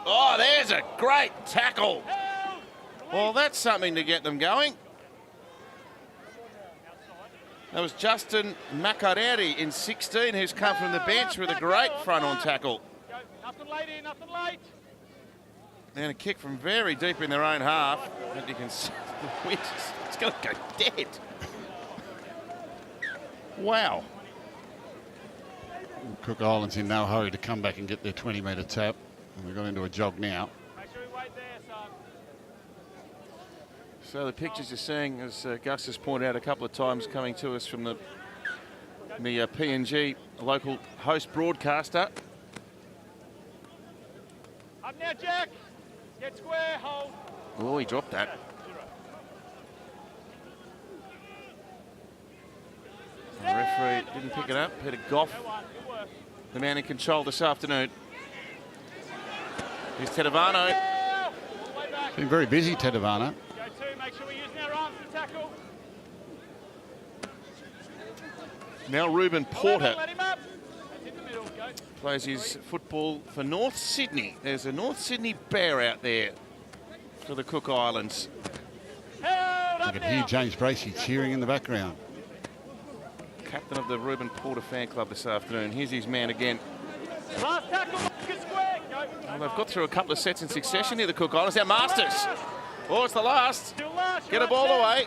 Oh, there's a great tackle. Well, that's something to get them going. That was Justin Makareri in 16, who's come from the bench with a great front-on tackle. Nothing late here, nothing late. And a kick from very deep in their own half. And you can see the wind, it's going to go dead. Wow. Cook Islands in no hurry to come back and get their 20-metre tap. And we've got into a jog now. Make sure you wait there, son. So the pictures you're seeing, as Gus has pointed out a couple of times, coming to us from the PNG local host broadcaster. Up now, Jack. Get square, hold. Oh, he dropped that. The referee didn't pick it up. Peter Goff Go on, good work. the man in control this afternoon. Here's Tedavano. Been very busy, Tedavano. Go two, make sure we're using our arms to tackle. Now Ruben Porter Let him up. That's in the middle, go. plays his football for North Sydney. There's a North Sydney Bear out there for the Cook Islands. Held You up can hear now. James Bracey cheering in the background. Captain of the Ruben Porter fan club this afternoon. Here's his man again. Last tackle, Marcus Square. Go. Well, they've got through a couple of sets in succession here, the Cook Islands. Now Masters. Oh, it's the last. Still last. Get a ball away.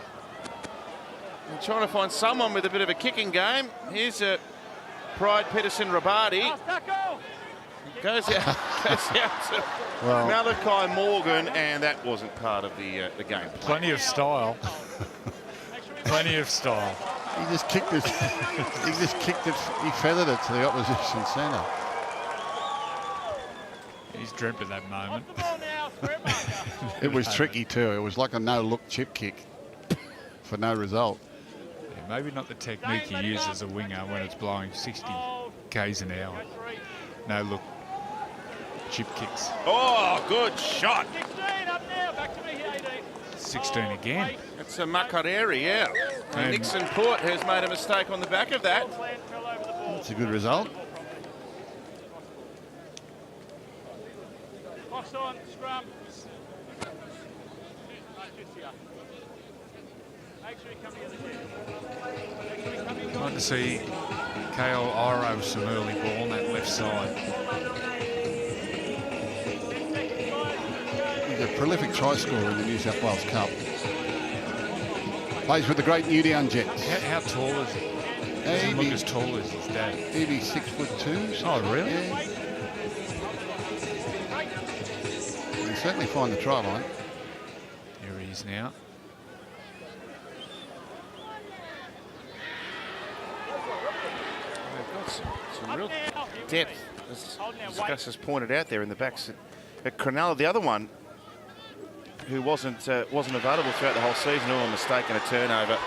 And trying to find someone with a bit of a kicking game. Here's Pride Peterson Rabadi. Last tackle. Goes out to Well- Malachi Morgan, and that wasn't part of the game. Plenty of style. Plenty of style. He just kicked it. He just kicked it. He feathered it to the opposition centre. He's dreamt of that moment. Off the ball now. Square marker. It was tricky too. It was like a no-look chip kick for no result. Yeah, maybe not the technique you use as a winger when it's blowing 60 k's an hour. Go three. No look, chip kicks. Oh, good shot. 16 up now. Back to me here, 18. 16 again. It's a Makareri, yeah. And And- Nixon Port has made a mistake on the back of that. Land fell over the ball. It's a good result. Box on, scrum. Make sure you come together here. Make sure you come in. Like to see KL Iro with some early ball on that left side. He's a prolific try scorer in the New South Wales Cup. Plays with the great New Down Jets. How tall is he? Doesn't look as tall as his dad. Maybe 6'2". Oh, really? Yeah. You can certainly find the try line. Here he is now. They've got some real depth, as Gus has pointed out there in the backs at Cronulla. The other one who wasn't available throughout the whole season, all a mistake and a turnover,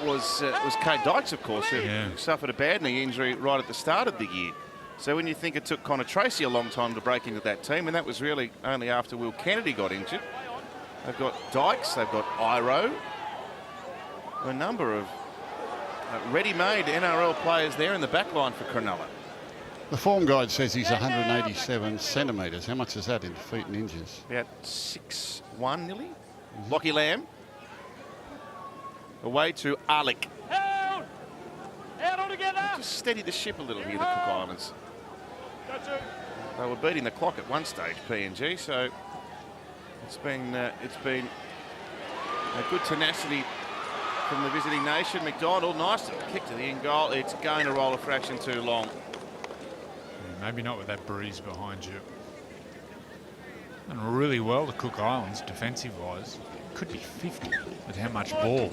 was Kate Dykes, of course, who suffered a bad knee injury right at the start of the year. So when you think it took Connor Tracy a long time to break into that team, and that was really only after Will Kennedy got injured. They've got Dykes, they've got Iro, a number of ready-made NRL players there in the back line for Cronulla. The form guide says he's 187 centimetres. How much is that in feet and inches? About 6'1" nearly. Lockie Lamb. Away to Arlick. Held! Out all together! Just steady the ship a little here, the Cook Islands. Go two. They were beating the clock at one stage, PNG, so it's been a good tenacity from the visiting nation. McDonald, nice kick to the end goal. It's going to roll a fraction too long. Yeah, maybe not with that breeze behind you. And really well, the Cook Islands, defensive-wise. Could be 50 with how much ball.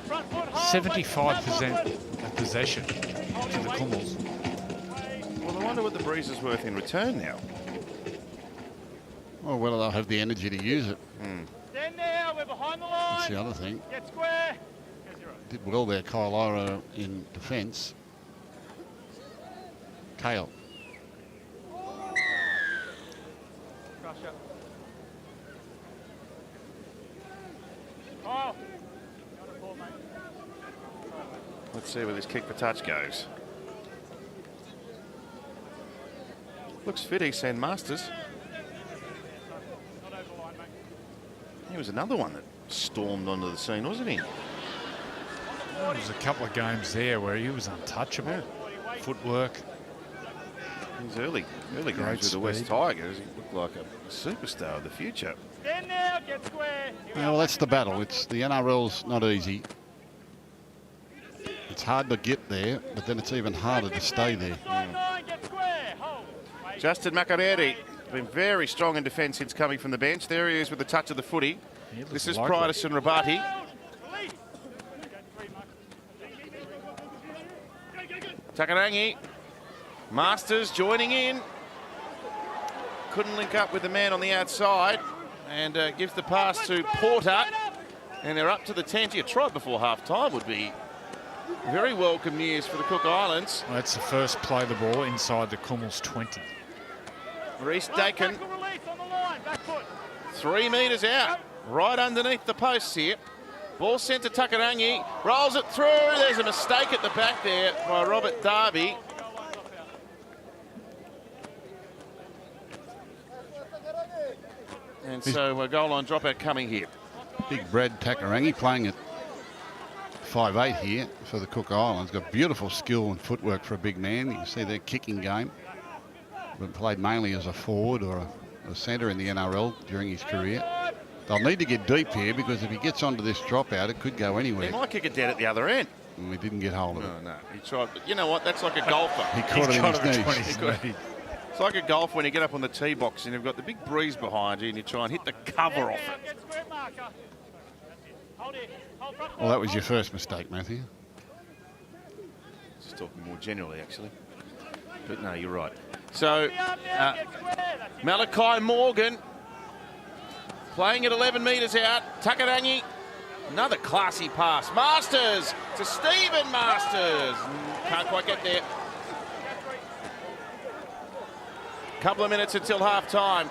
Front foot hold. 75% of possession to the Kummels. Well, I wonder what the breeze is worth in return now. Well, whether they'll have the energy to use it. Stand now, we're behind the line. That's the other thing. Get square. Go zero. Did well there, Kyle Iro in defence. Kale. Crusher. Oh. Not a ball, mate. Let's see where this kick for touch goes. Looks fit, he's San Masters. Not over the line, mate. He was another one that stormed onto the scene, wasn't he? There was a couple of games there where he was untouchable. Footwork. He was early Great games with the West speed. Tigers. He looked like a superstar of the future. Stand now, get square. Here we Well, are. that's the battle. It's the NRL's not easy. It's hard to get there, but then it's even harder to stay there. Sideline, get square. Hold. Wait. Justin Makareri, been very strong in defence since coming from the bench. There he is with the touch of the footy. He looks This is likely. Pridison Rabati. Held. Release. Go three, Mark. Takarangi. Masters joining in. Couldn't link up with the man on the outside. And gives the pass to Porter. And they're up to the 10. A try before half-time would be Very welcome news for the Cook Islands. Well, that's the first play the ball inside the Kumul's 20. Reece Dakin, Tackle release on the line, back foot. 3 metres out, right underneath the posts here. Ball sent to Takarangi, rolls it through. There's a mistake at the back there by Robert Darby. And so a goal line dropout coming here. Big Brad Takarangi playing at 5'8" here for the Cook Islands. Got beautiful skill and footwork for a big man. You can see their kicking game. But played mainly as a forward or a centre in the NRL during his career. They'll need to get deep here because if he gets onto this dropout, it could go anywhere. He might kick it dead at the other end. And we didn't get hold of it. No, he tried. But you know what? That's like a golfer. He caught it in his knees. It's like a golf when you get up on the tee box and you've got the big breeze behind you and you try and hit the cover off it. Get square marker. Hold it. Hold front. Well, that was your first mistake, Matthew. Just talking more generally, actually. But no, you're right. So, Malachi Morgan playing at 11 metres out. Takarangi, another classy pass. Masters to Stephen Masters. Can't quite get there. Couple of minutes until half time.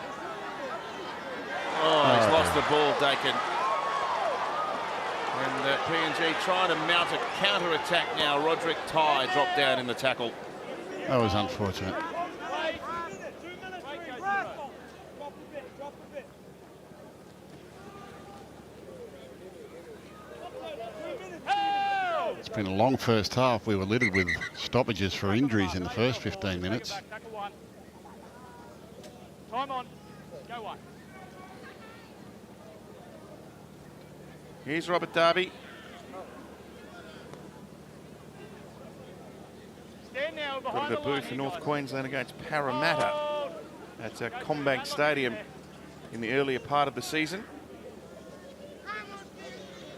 Oh, he's lost the ball, Dakin. And PNG trying to mount a counter-attack now. Roderick Ty dropped down in the tackle. That was unfortunate. It's been a long first half. We were littered with stoppages for injuries in the first 15 minutes. Time on. Go one. Here's Robert Darby. Stand now Got behind a the line. booth in North Queensland against Parramatta at Combank Stadium in the earlier part of the season.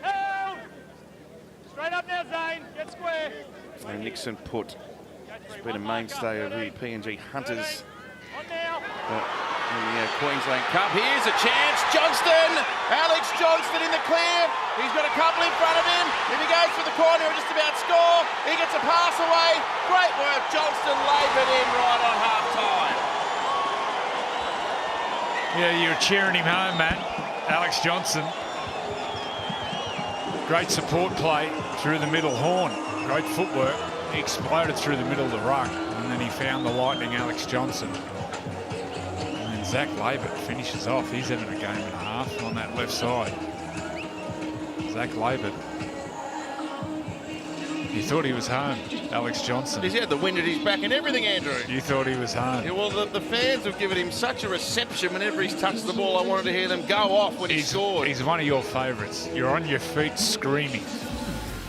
Held. Straight up now, Zane. Get square. And Nixon Put has been a mainstay of the PNG Hunters On now. in the Queensland Cup. Here's a chance. Johnston. Alex Johnston in the clear. He's got a couple in front of him. If he goes for the corner, he'll just about score. He gets a pass away. Great work. Johnston laboured in right on half-time. Yeah, you're cheering him home, man. Alex Johnson. Great support play through the middle horn. Great footwork. He exploded through the middle of the ruck. And then he found the lightning Alex Johnson. And then Zach Labert finishes off. He's having a game and a half on that left side. Zach Labert. You thought he was home, Alex Johnson. He's had the wind at his back and everything, Andrew. You thought he was home. Yeah, well, the fans have given him such a reception whenever he's touched the ball. I wanted to hear them go off when he scored. He's one of your favourites. You're on your feet screaming.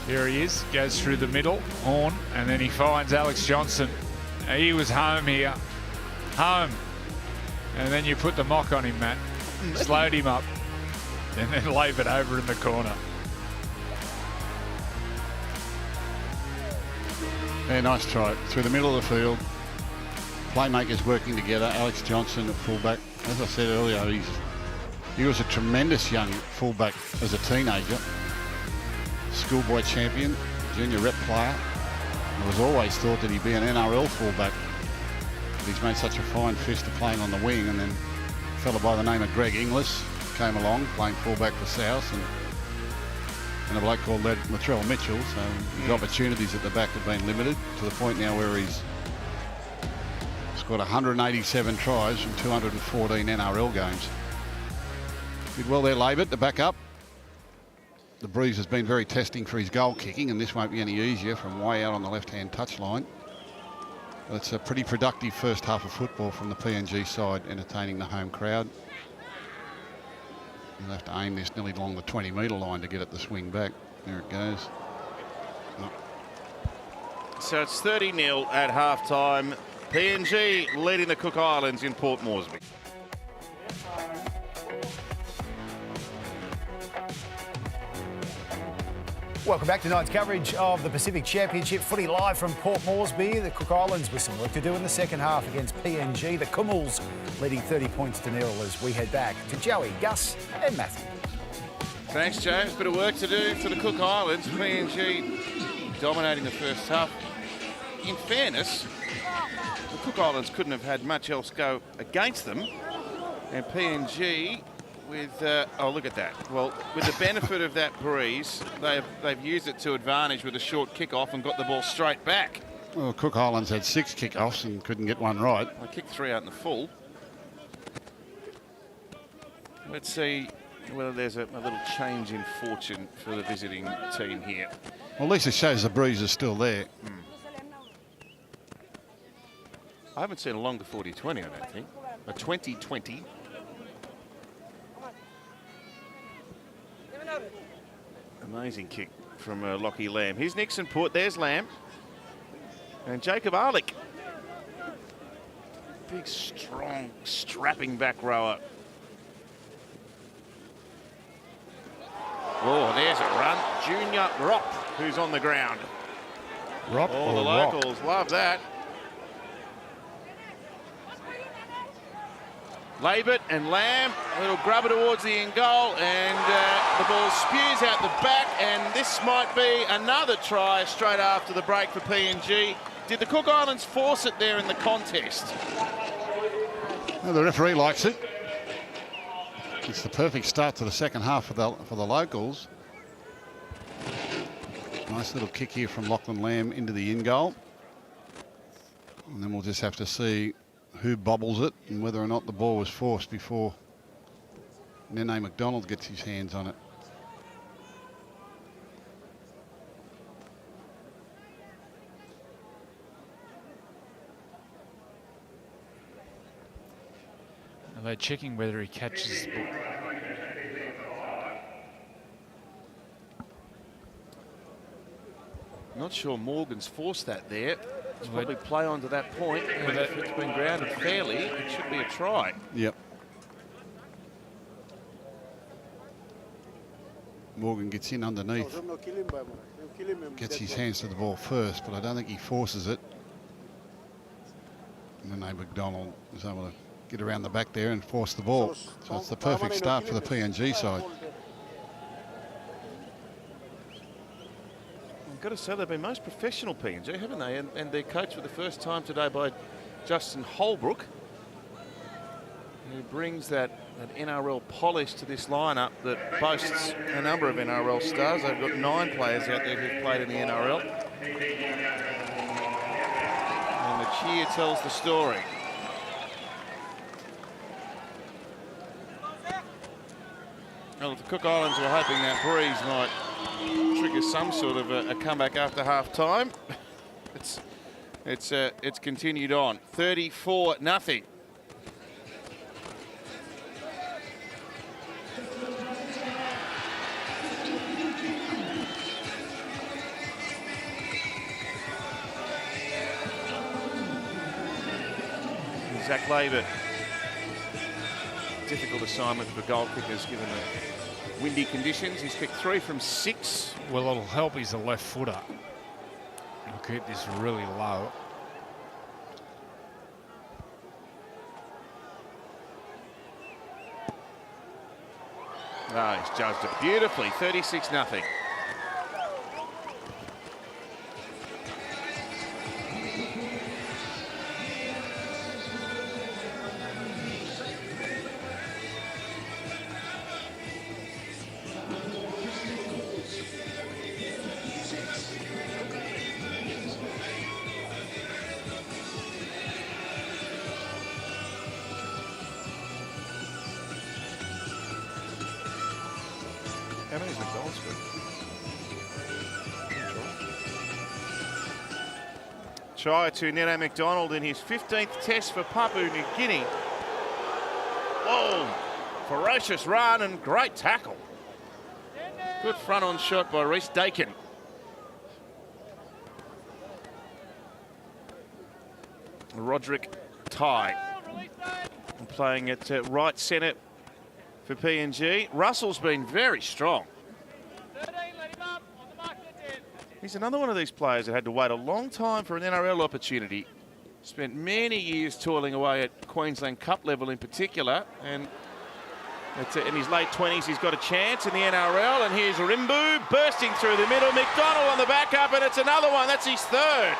Here he is, goes through the middle, horn, and then he finds Alex Johnson. He was home here. Home. And then you put the mock on him, Matt. Slowed him up. And then Labert over in the corner. Yeah, nice try. Through the middle of the field. Playmakers working together. Alex Johnson at fullback. As I said earlier, he was a tremendous young fullback as a teenager. Schoolboy champion, junior rep player. It was always thought that he'd be an NRL fullback. But he's made such a fine fist of playing on the wing. And then a fellow by the name of Greg Inglis came along playing fullback for South. And a bloke called Latrell Mitchell, so his opportunities at the back have been limited to the point now where he's scored 187 tries from 214 NRL games. Did well there, Labert, to back up. The breeze has been very testing for his goal kicking, and this won't be any easier from way out on the left-hand touchline. But it's a pretty productive first half of football from the PNG side, entertaining the home crowd. You'll have to aim this nearly along the 20-metre line to get it to swing back. There it goes. No. So it's 30-0 at half-time. PNG leading the Cook Islands in Port Moresby. Welcome back to tonight's coverage of the Pacific Championship footy live from Port Moresby. The Cook Islands with some work to do in the second half against PNG. The Kumuls leading 30 points to nil as we head back to Joey, Gus and Matthew. Thanks, James. Bit of work to do for the Cook Islands. PNG dominating the first half. In fairness, the Cook Islands couldn't have had much else go against them. And PNG with, oh, look at that. Well, with the benefit of that breeze, they've used it to advantage with a short kick-off and got the ball straight back. Well, Cook Islands had 6 kick-offs and couldn't get one right. They kicked 3 out in the full. Let's see whether there's a little change in fortune for the visiting team here. Well, at least it shows the breeze is still there. I haven't seen a longer 40-20, I don't think. A 20-20. Amazing kick from Lockie Lamb. Here's Nixon Port. There's Lamb. And Jacob Arlick. Big, strong, strapping back rower. Oh, there's a run. Junior Rop, who's on the ground. Rop All the or Rock? locals love that. Labert and Lamb, a little grubber towards the end goal, and the ball spews out the back, and this might be another try straight after the break for PNG. Did the Cook Islands force it there in the contest? Well, the referee likes it. It's the perfect start to the second half for the locals. Nice little kick here from Lachlan Lamb into the in goal. And then we'll just have to see who bobbles it and whether or not the ball was forced before Nene McDonald gets his hands on it. Are they checking whether he catches the ball? Not sure Morgan's forced that there. It's probably play on to that point, and if it's been grounded fairly, it should be a try. Yep. Morgan gets in underneath, gets his hands to the ball first, but I don't think he forces it. And then McDonald is able to get around the back there and force the ball. So it's the perfect start for the PNG side. I've got to say, they've been most professional, PNG, haven't they? And they're coached for the first time today by Justin Holbrook, who brings that NRL polish to this lineup that boasts a number of NRL stars. They've got 9 players out there who've played in the NRL. And the cheer tells the story. Well, the Cook Islands were hoping that breeze might trigger some sort of a comeback after half time. It's continued on. 34-0. Zach Labert. Difficult assignment for goal kickers given the windy conditions. He's kicked 3 from 6. Well, it'll help he's a left footer. He'll keep this really low. Oh, he's judged it beautifully. 36-0. How many is McDonald's got? Try to Nene McDonald in his 15th test for Papua New Guinea. Whoa! Ferocious run and great tackle. Good front-on shot by Reece Dakin. Roderick Ty playing at right centre for PNG. Russell's been very strong. He's another one of these players that had to wait a long time for an NRL opportunity. Spent many years toiling away at Queensland Cup level in particular, and In his late 20s, he's got a chance in the NRL, and here's Rimbu bursting through the middle. McDonald on the backup, and it's another one. That's his third.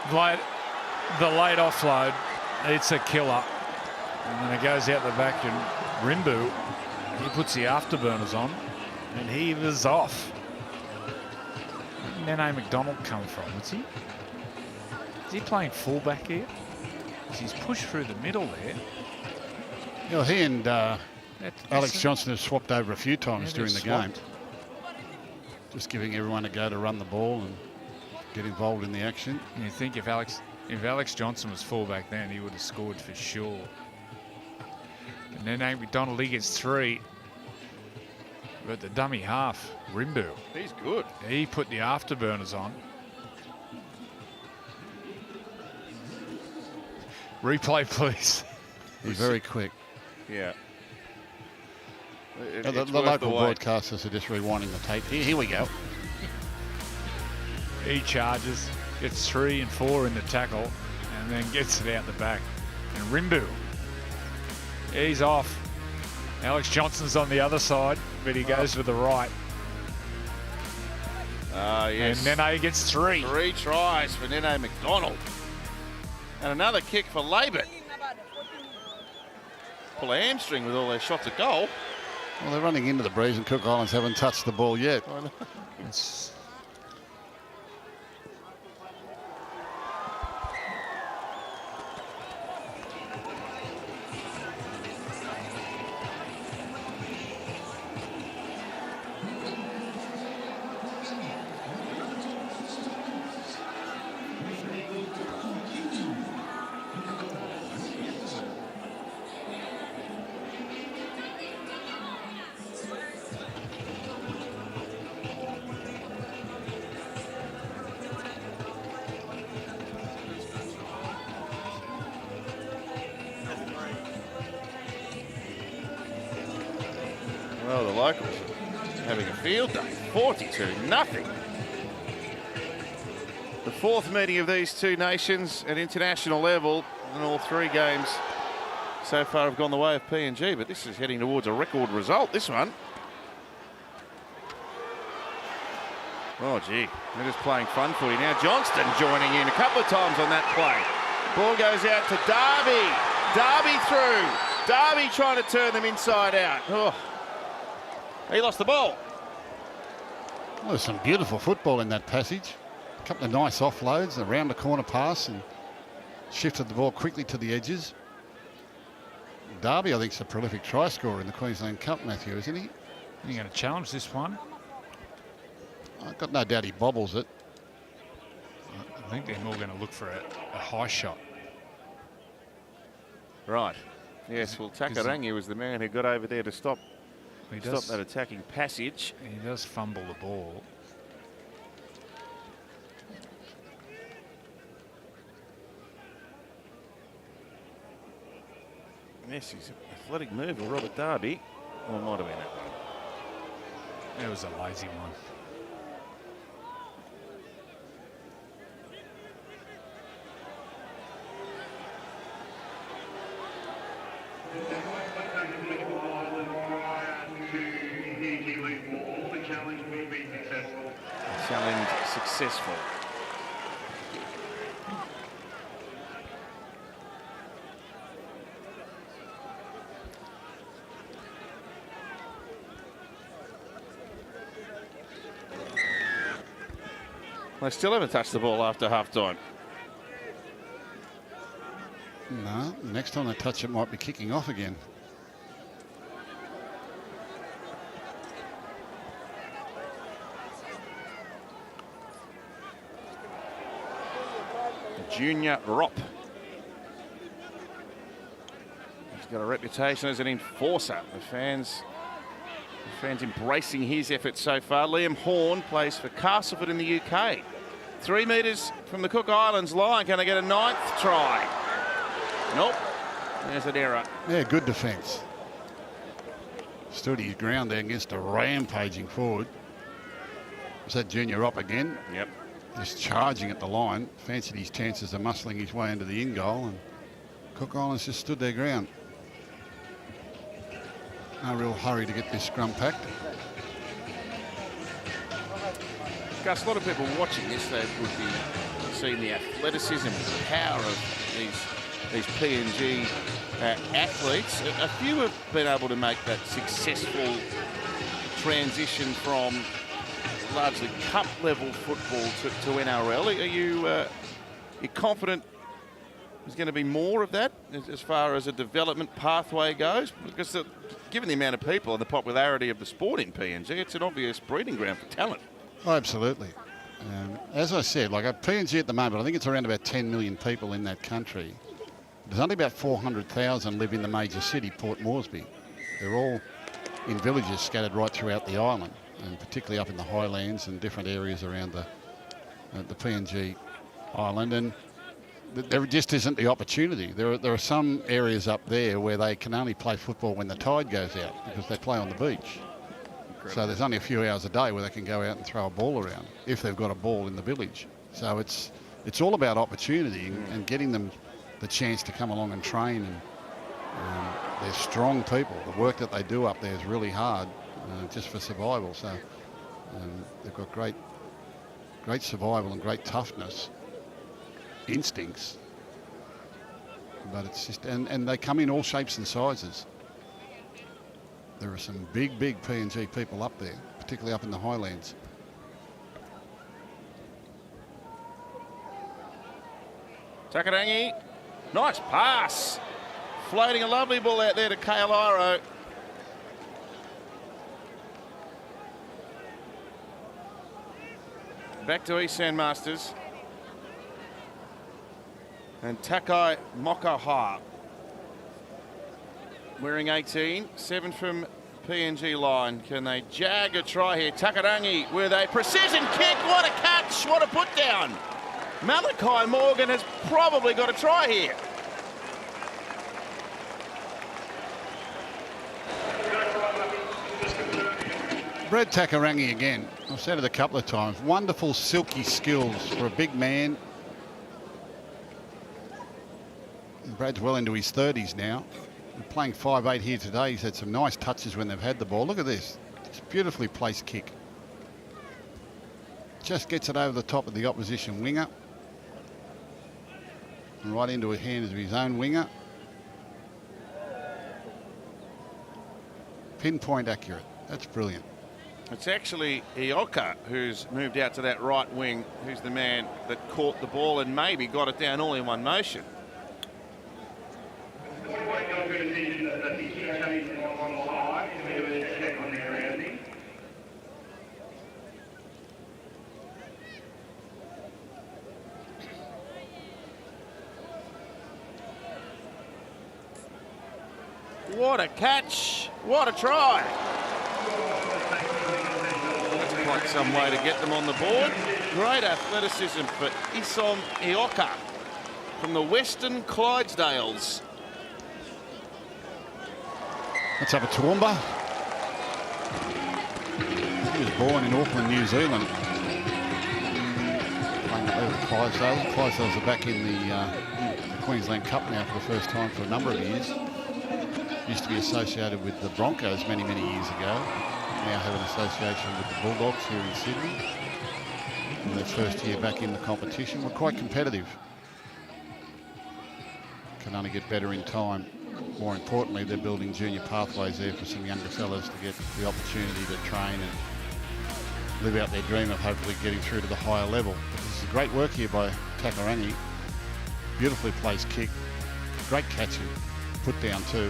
The late offload, it's a killer. And then it goes out the back, and Rimbu, he puts the afterburners on, and he was off. Where did McDonald come from? Is he playing fullback here? He's pushed through the middle there. You know, he and Alex Johnson have swapped over a few times during the game. Just giving everyone a go to run the ball and get involved in the action. You think if Alex Johnson was fullback then, he would have scored for sure. And then McDonald, he gets 3. But the dummy half, Rimbu. He's good. He put the afterburners on. Replay, please. He's very quick. Yeah. The local broadcasters are just rewinding the tape. Here we go. He charges, gets 3 and 4 in the tackle, and then gets it out the back. And Rimbu, he's off. Alex Johnson's on the other side, but he goes to the right. Yes. And Nene gets 3. 3 tries for Nene McDonald. And another kick for Labour. Pull a hamstring with all their shots at goal. Well, they're running into the breeze, and Cook Islands haven't touched the ball yet. Well, the locals are having a field day. 42-0. The 4th meeting of these two nations at international level, and all 3 games so far have gone the way of PNG, but this is heading towards a record result, this one. Oh, gee, they're just playing fun footy. Now Johnston joining in a couple of times on that play. Ball goes out to Darby. Darby through. Darby trying to turn them inside out. Oh. He lost the ball. Well, there's some beautiful football in that passage. A couple of nice offloads, around the corner pass, and shifted the ball quickly to the edges. Darby, I think, is a prolific try scorer in the Queensland Cup, Matthew, isn't he? You're going to challenge this one? I've got no doubt he bobbles it. I think they're more going to look for a high shot. Right. Yes, well, Takarangi was the man who got over there to stop that attacking passage. He does fumble the ball. Yes, he's an athletic mover, Robert Darby. Or might have been that one. It was a lazy one. Challenge successful. They still haven't touched the ball after half-time. No, next time they touch it might be kicking off again. Junior Rop. He's got a reputation as an enforcer. The fans embracing his efforts so far. Liam Horn plays for Castleford in the UK. 3 metres from the Cook Islands line. Can they get a 9th try? Nope. There's an error. Yeah, good defence. Stood his ground there against a rampaging forward. Was that Junior Rop again? Yep. Just charging at the line. Fancied his chances of muscling his way into the in goal, and Cook Islands just stood their ground. No real hurry to get this scrum packed. Gus, a lot of people watching this, they would be seeing the athleticism and the power of these PNG athletes. A few have been able to make that successful transition from largely cup level football to NRL. Are you confident there's going to be more of that as far as a development pathway goes? Because given the amount of people and the popularity of the sport in PNG, it's an obvious breeding ground for talent. Oh, absolutely. As I said, like at PNG at the moment, I think it's around about 10 million people in that country. There's only about 400,000 live in the major city, Port Moresby. They're all in villages scattered right throughout the island, and particularly up in the highlands and different areas around the PNG island. And there just isn't the opportunity. There are some areas up there where they can only play football when the tide goes out because they play on the beach. Incredible. So there's only a few hours a day where they can go out and throw a ball around if they've got a ball in the village. So it's all about opportunity and getting them the chance to come along and train. And they're strong people. The work that they do up there is really hard just for survival. So they've got great survival and great toughness instincts, but it's just and they come in all shapes and sizes. There are some big PNG people up there, particularly up in the highlands. Takarangi, nice pass, floating a lovely ball out there to Kailaro. Back to Isan Masters. And Takai Mokaha, wearing 18, 7 from PNG line. Can they jag a try here? Takarangi with a precision kick. What a catch, what a put down. Malachi Morgan has probably got a try here. Brad Takarangi again. I've said it a couple of times. Wonderful silky skills for a big man. Brad's well into his 30s now. Playing 5'8" here today. He's had some nice touches when they've had the ball. Look at this. It's a beautifully placed kick. Just gets it over the top of the opposition winger. And right into the hands of his own winger. Pinpoint accurate. That's brilliant. It's actually Ioka who's moved out to that right wing, who's the man that caught the ball and maybe got it down all in one motion. What a catch, what a try. That's quite some way to get them on the board. Great athleticism for Isom Ioka from the Western Clydesdales. That's up at Toowoomba. He was born in Auckland, New Zealand. Playing up there with Clydesdales. Clydesdales are back in the Queensland Cup now for the first time for a number of years. Used to be associated with the Broncos many years ago. Now have an association with the Bulldogs here in Sydney. In their first year back in the competition. We're quite competitive. Can only get better in time. More importantly, they're building junior pathways there for some younger fellas to get the opportunity to train and live out their dream of hopefully getting through to the higher level. But this is great work here by Takarangi. Beautifully placed kick. Great catching. Put down too.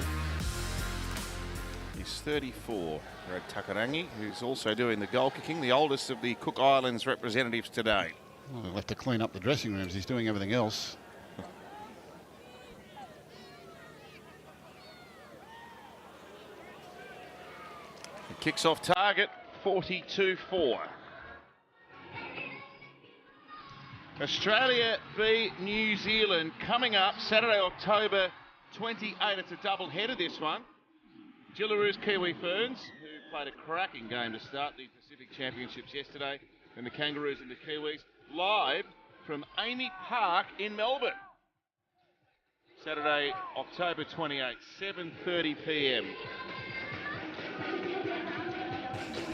He's 34, Brad Takarangi, who's also doing the goal kicking, the oldest of the Cook Islands representatives today. Well, they'll have to clean up the dressing rooms. He's doing everything else. Kicks off target, 42-4. Australia v New Zealand coming up Saturday, October 28. It's a double header, this one. Jillaroos Kiwi Ferns, who played a cracking game to start the Pacific Championships yesterday, and the Kangaroos and the Kiwis, live from Amy Park in Melbourne. Saturday, October 28, 7:30 p.m.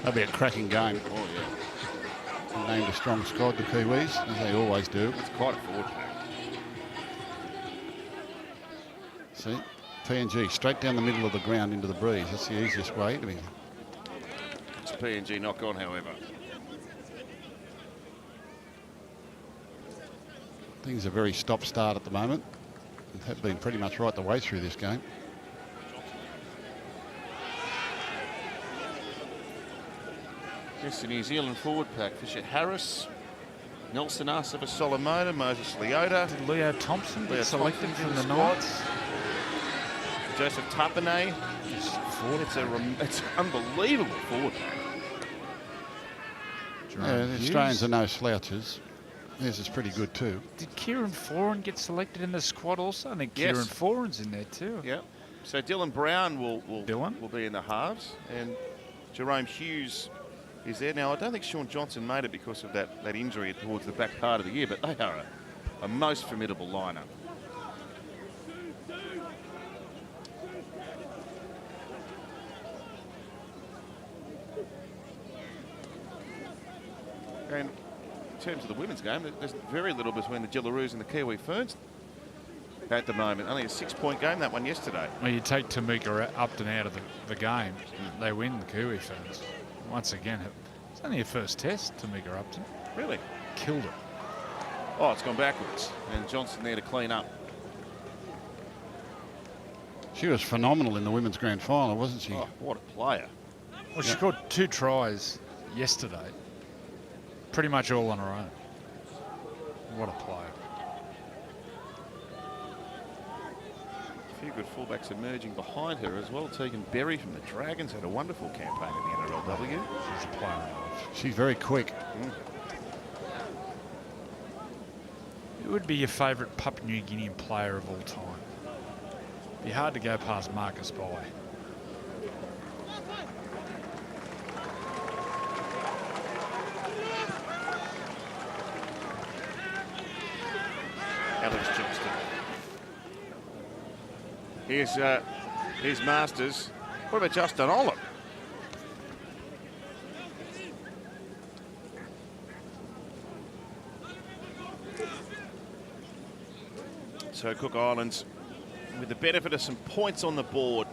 That'll be a cracking game. Oh, yeah. They named a strong squad, the Kiwis, as they always do. It's quite a forward pack. See, PNG straight down the middle of the ground into the breeze. That's the easiest way to be. It's PNG knock on, however. Things are very stop-start at the moment. And have been pretty much right the way through this game. Yes, the New Zealand forward pack. Fisher Harris, Nelson Asava Solomona, Moses Leota. Did Leo Thompson Leo get selected Thompson's from in the the squad. Knights? Joseph Tapane. It's an unbelievable forward pack. Yeah, the Australians are no slouches. Theirs is pretty good too. Did Kieran Foran get selected in the squad also? I think Yes. Kieran Foran's in there too. Yeah. So Dylan Brown will Dylan? be in the halves, and Jerome Hughes is there. Now, I don't think Sean Johnson made it because of that injury towards the back part of the year, but they are a most formidable lineup. And in terms of the women's game, there's very little between the Jillaroos and the Kiwi Ferns at the moment. Only a 6-point game, that one yesterday. Well, you take Tamika Upton out of the game, they win the Kiwi Ferns. Once again, it's only her first test, Tamika Upton. Really? Killed it. Oh, it's gone backwards. And Johnson there to clean up. She was phenomenal in the women's grand final, wasn't she? Oh, what a player. Well, she scored 2 tries yesterday, pretty much all on her own. What a player. A few good fullbacks emerging behind her as well. Tegan Berry from the Dragons had a wonderful campaign in the NRLW. She's a player. She's very quick. Who would be your favourite Papua New Guinean player of all time? Be hard to go past Marcus Bai. Alex Johnston. Here's Masters. What about Justin Olam? So Cook Islands with the benefit of some points on the board.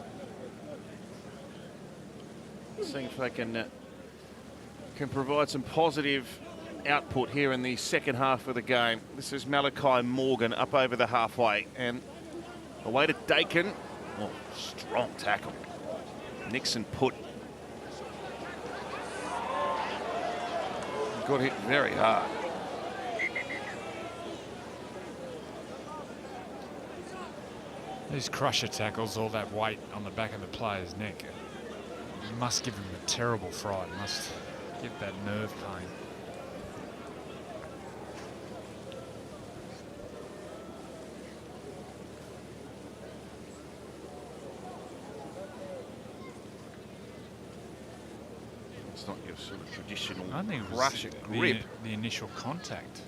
Seeing if they can provide some positive output here in the second half of the game. This is Malachi Morgan up over the halfway and away to Dakin. Oh, strong tackle. Nixon put. Got hit very hard. These crusher tackles, all that weight on the back of the player's neck, you must give him a terrible fright. Must give that nerve pain. It's not your sort of traditional I think it was rush and grip. the initial contact.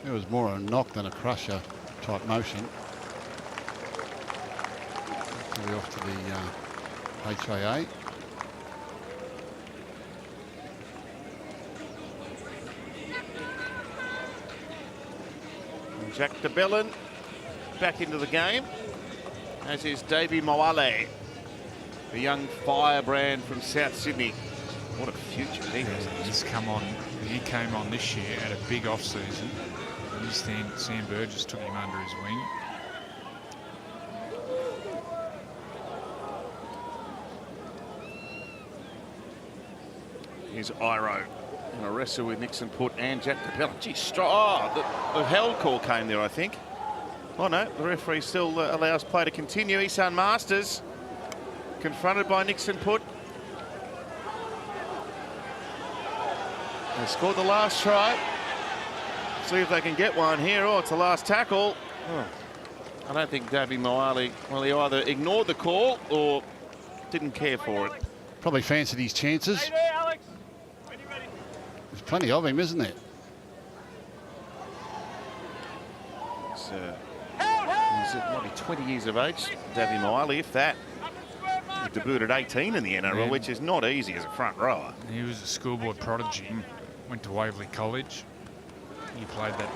It was more a knock than a crusher type motion. We're off to the HIA. And Jack DeBellin back into the game, as is Davey Moale, the young firebrand from South Sydney. What a future he has. He came on this year at a big off season. Sam Burgess took him under his wing. Here's Iro in a wrestle with Nixon Put and Jack DeBellin. Gee, the held call came there, I think. Oh no, the referee still allows play to continue. Isan Masters confronted by Nixon Put. They scored the last try. See if they can get one here. Oh, it's the last tackle. Oh. I don't think Davey Moale, well, he either ignored the call or didn't care for it. Probably fancied his chances. Stay there, Alex. Ready. There's plenty of him, isn't there? Held. He's might be 20 years of age, Davy Miley, if that. He debuted at 18 in the NRL, which is not easy as a front rower. He was a schoolboy prodigy. Went to Waverley College. He played that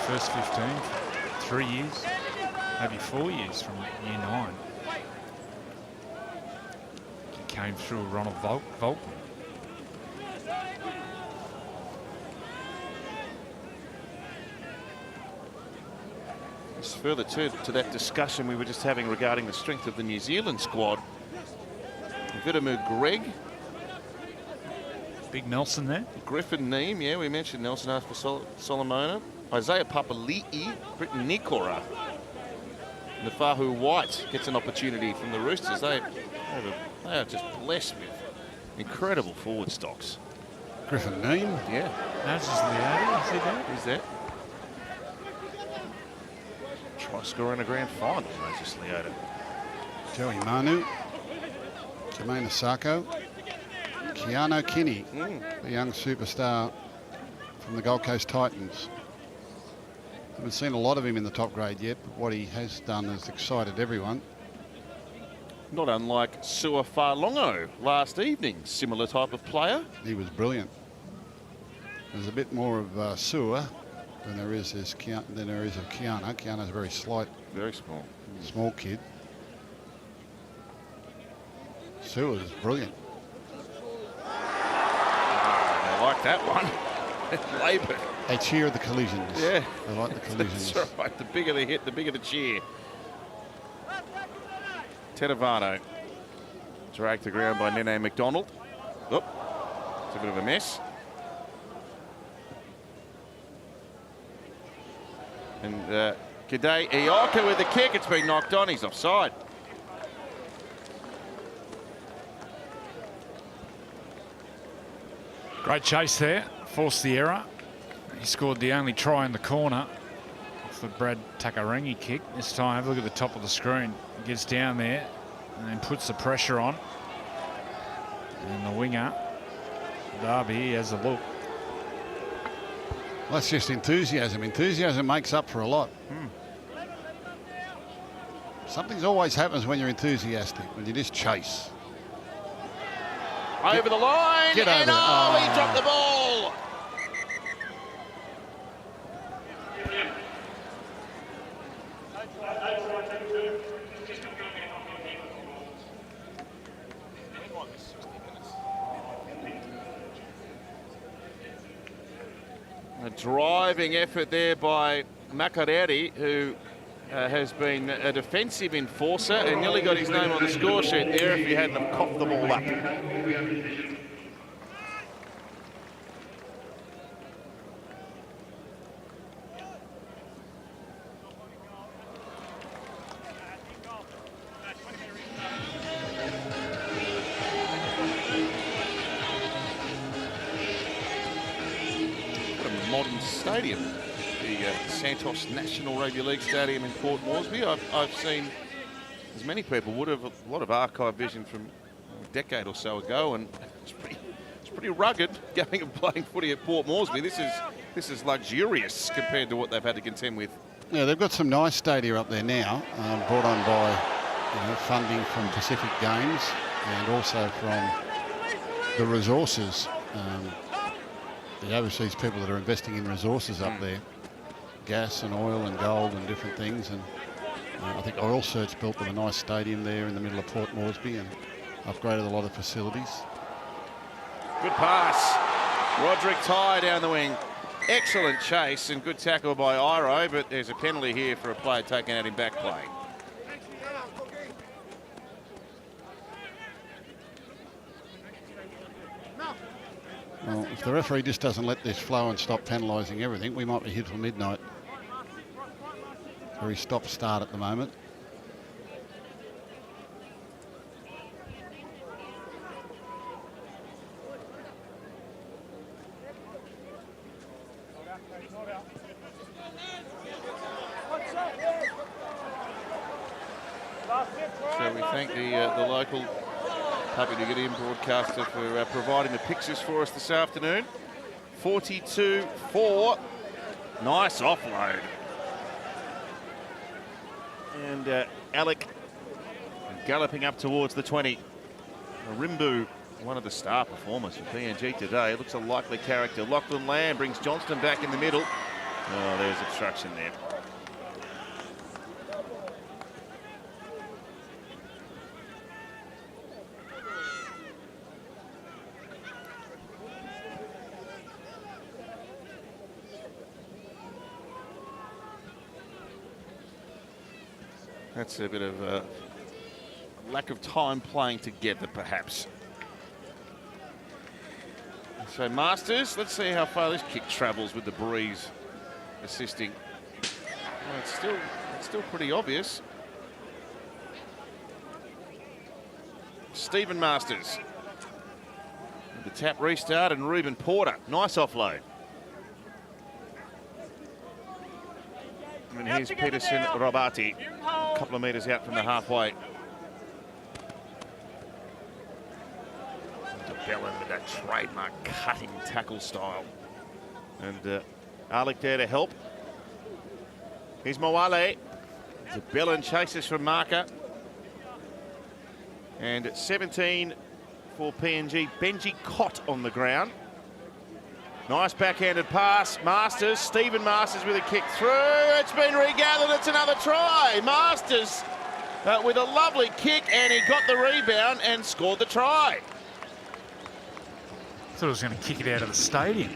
first 15 for 3 years, maybe 4 years from year 9. He came through Ronald Volkman. Further to that discussion we were just having regarding the strength of the New Zealand squad. Vitamu Greg. Big Nelson there. Griffin Neem, yeah, we mentioned Nelson after Solomona. Isaiah Papali'i, Britton Nikora. Nafahu White gets an opportunity from the Roosters. They are just blessed with incredible forward stocks. Griffin Neem. Yeah. That's just Leota, is he there? Who's that? Try scoring a grand final, Moses Leota. Joey Manu. Jermaine Asako. Keanu Kinney, the young superstar from the Gold Coast Titans. Haven't seen a lot of him in the top grade yet, but what he has done has excited everyone. Not unlike Sua Farlongo last evening, similar type of player. He was brilliant. There's a bit more of Sua than there is of Keanu. Keanu's a very Very small. small kid. Sua's brilliant. I like that one. Laboured. They cheer the collisions. Yeah. They like the collisions. That's right. The bigger the hit, the bigger the cheer. Tedavano dragged to ground by Nene McDonald. Oop. It's a bit of a mess. And G'day Ioka with the kick. It's been knocked on. He's offside. Great chase there. Forced the error. He scored the only try in the corner off the Brad Takarangi kick. This time, have a look at the top of the screen. He gets down there and then puts the pressure on. And the winger, Darby, has a look. Well, that's just enthusiasm. Enthusiasm makes up for a lot. Something always happens when you're enthusiastic, when you just chase. Over the line. Get over and it. he dropped the ball. A driving effort there by Makareri, who has been a defensive enforcer and nearly got his name on the score sheet there if he hadn't have coughed the ball up. Modern stadium, the Santos National Rugby League Stadium in Port Moresby. I've seen, as many people would have, a lot of archive vision from a decade or so ago, and it's pretty rugged going and playing footy at Port Moresby. This is luxurious compared to what they've had to contend with. Yeah, they've got some nice stadia up there now, brought on by funding from Pacific Games and also from the resources. The overseas people that are investing in resources up there, gas and oil and gold and different things. And I think Oil Search built them a nice stadium there in the middle of Port Moresby and upgraded a lot of facilities. Good pass. Roderick Ty down the wing. Excellent chase and good tackle by Iro, but there's a penalty here for a player taken out in back play. Well, if the referee just doesn't let this flow and stop penalising everything, we might be here till midnight. Very stop-start at the moment. So we thank the local Papua New Guinea broadcaster for providing the pictures for us this afternoon. 42-4. Nice offload. And Alec galloping up towards the 20. Rimbu, one of the star performers for PNG today. Looks a likely character. Lachlan Lamb brings Johnston back in the middle. Oh, there's obstruction there. That's a bit of a lack of time playing together, perhaps. So Masters, let's see how far this kick travels with the breeze assisting. Well, it's still pretty obvious. Stephen Masters. The tap restart and Reuben Porter. Nice offload. And here's Peterson Robati, a couple of metres out from the halfway. Bellin with that trademark cutting tackle style. And Alec there to help. Here's Moale. Bellin chases from marker. And at 17 for PNG, Benji Cott on the ground. Nice backhanded pass. Masters, Stephen Masters with a kick through. It's been regathered. It's another try. Masters with a lovely kick, and he got the rebound and scored the try. Thought he was going to kick it out of the stadium.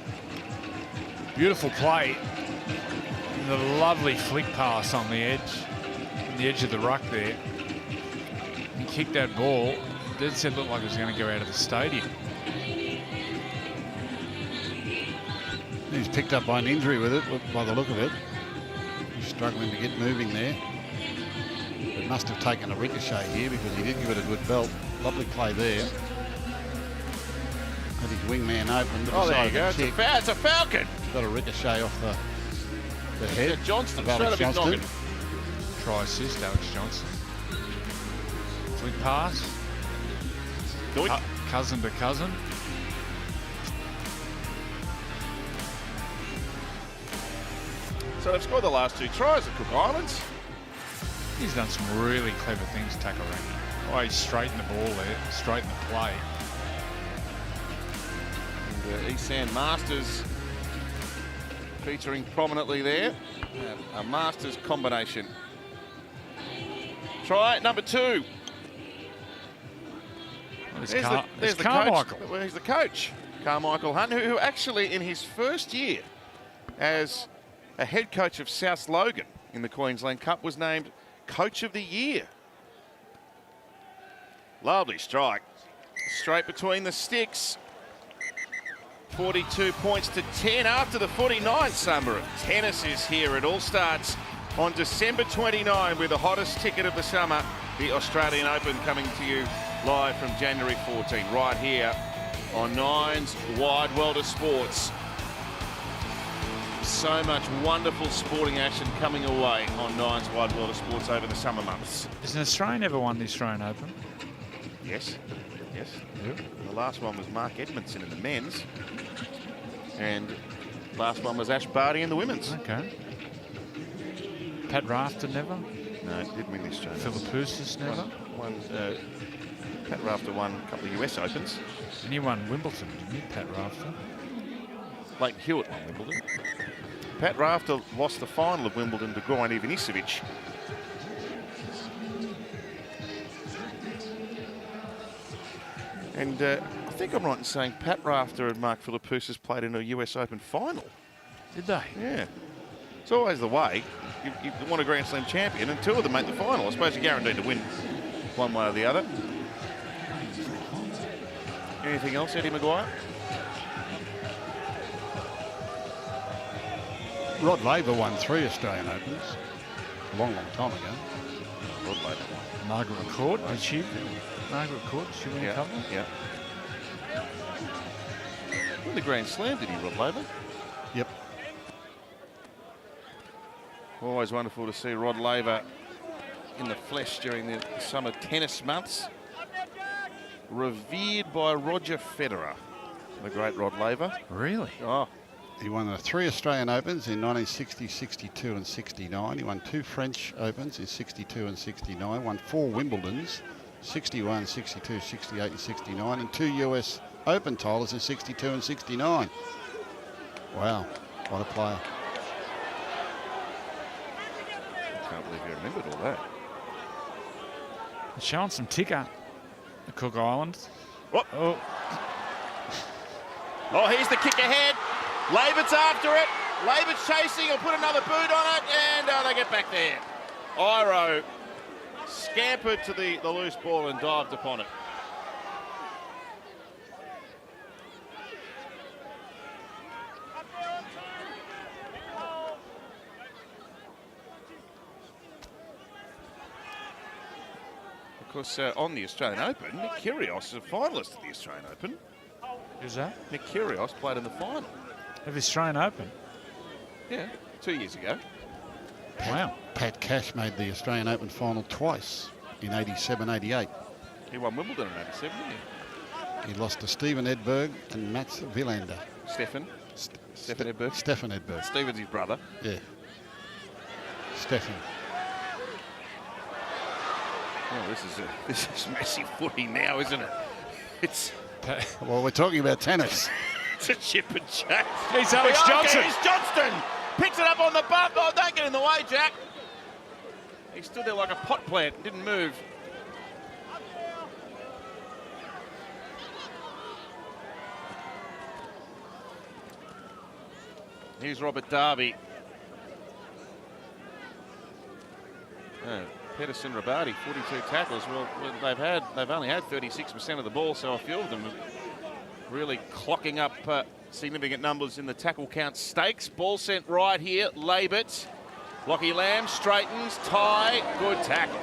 Beautiful play. And the lovely flick pass on the edge of the ruck there. He kicked that ball. It said looked like it was going to go out of the stadium. He's picked up by an injury with it, by the look of it. He's struggling to get moving there. It must have taken a ricochet here because he did give it a good belt. Lovely play there. Had his wingman open. Oh, there you go. It's a falcon. Got a ricochet off the head. Yeah, Johnston. Of Alex Straight up his Johnston. Try assist, Alex Johnson. Flick pass. Do it. Cousin to cousin. So they've scored the last 2 tries at Cook Islands. He's done some really clever things, Takaranga. Oh, he's straightened the ball there, straightened the play. And Esan Masters featuring prominently there. A Masters combination. Try number 2. Well, There's the Carmichael. coach. Well, he's the coach, Carmichael Hunt, who actually in his first year as a head coach of South Logan in the Queensland Cup was named Coach of the Year. Lovely strike. Straight between the sticks. 42 points to 10 after the 49th summer of tennis is here. It all starts on December 29 with the hottest ticket of the summer, the Australian Open, coming to you live from January 14, right here on Nine's Wide World of Sports. So much wonderful sporting action coming away on Nine's Wide World of Sports over the summer months. Has an Australian ever won the Australian Open? Yes, yes. Yep. The last one was Mark Edmondson in the men's. And last one was Ash Barty in the women's. Okay. Pat Rafter never? No, didn't win the Australian. Philippoussis never? Pat Rafter won a couple of US Opens. And he won Wimbledon, didn't he, Pat Rafter? Leighton Hewitt won Wimbledon. Pat Rafter lost the final of Wimbledon to Goran Ivanisevic. And I think I'm right in saying Pat Rafter and Mark Philippoussis played in a US Open final. Did they? Yeah. It's always the way. You want a Grand Slam champion and 2 of them make the final. I suppose you're guaranteed to win one way or the other. Anything else, Eddie Maguire? Rod Laver won 3 Australian Opens a long, long time ago. Rod Laver won. Margaret Court, did she? Margaret Court, did she win a couple? Yeah. Won the Grand Slam, did he, Rod Laver? Yep. Always wonderful to see Rod Laver in the flesh during the summer tennis months. Revered by Roger Federer, the great Rod Laver. Really? Oh, He won 3 Australian Opens in 1960, 62 and 69. He won 2 French Opens in 62 and 69. Won 4 Wimbledons, 61, 62, 68 and 69. And 2 US Open titles in 62 and 69. Wow, what a player. I can't believe you remembered all that. They're showing some ticker, the Cook Islands. Whoop. Oh, Oh, here's the kick ahead. Lavert's after it. Lavert's chasing. He'll put another boot on it, and they get back there. Iro scampered to the loose ball and dived upon it. Of course, on the Australian Open, Nick Kyrgios is a finalist at the Australian Open. who's that? Nick Kyrgios played in the final. Of the Australian Open. Yeah, 2 years ago. Wow. Pat Cash made the Australian Open final twice in 87, 88. He won Wimbledon in 87, didn't he? He lost to Stephen Edberg and Mats Wilander. Stefan Edberg. Stefan Edberg. Stephen's his brother. Yeah. Stefan. Oh, this is messy footy now, isn't it? It's Well, we're talking about tennis. a chip and chase. He's Alex Johnson. Here's Johnston. Picks it up on the bump. Oh, don't get in the way, Jack. He stood there like a pot plant, didn't move. Here's Robert Darby. Oh, Pedersen Rabati, 42 tackles. Well, they've only had 36% of the ball, so a few of them are really clocking up significant numbers in the tackle count stakes. Ball sent right here. Labert. Lockie Lamb straightens. Tie. Good tackle.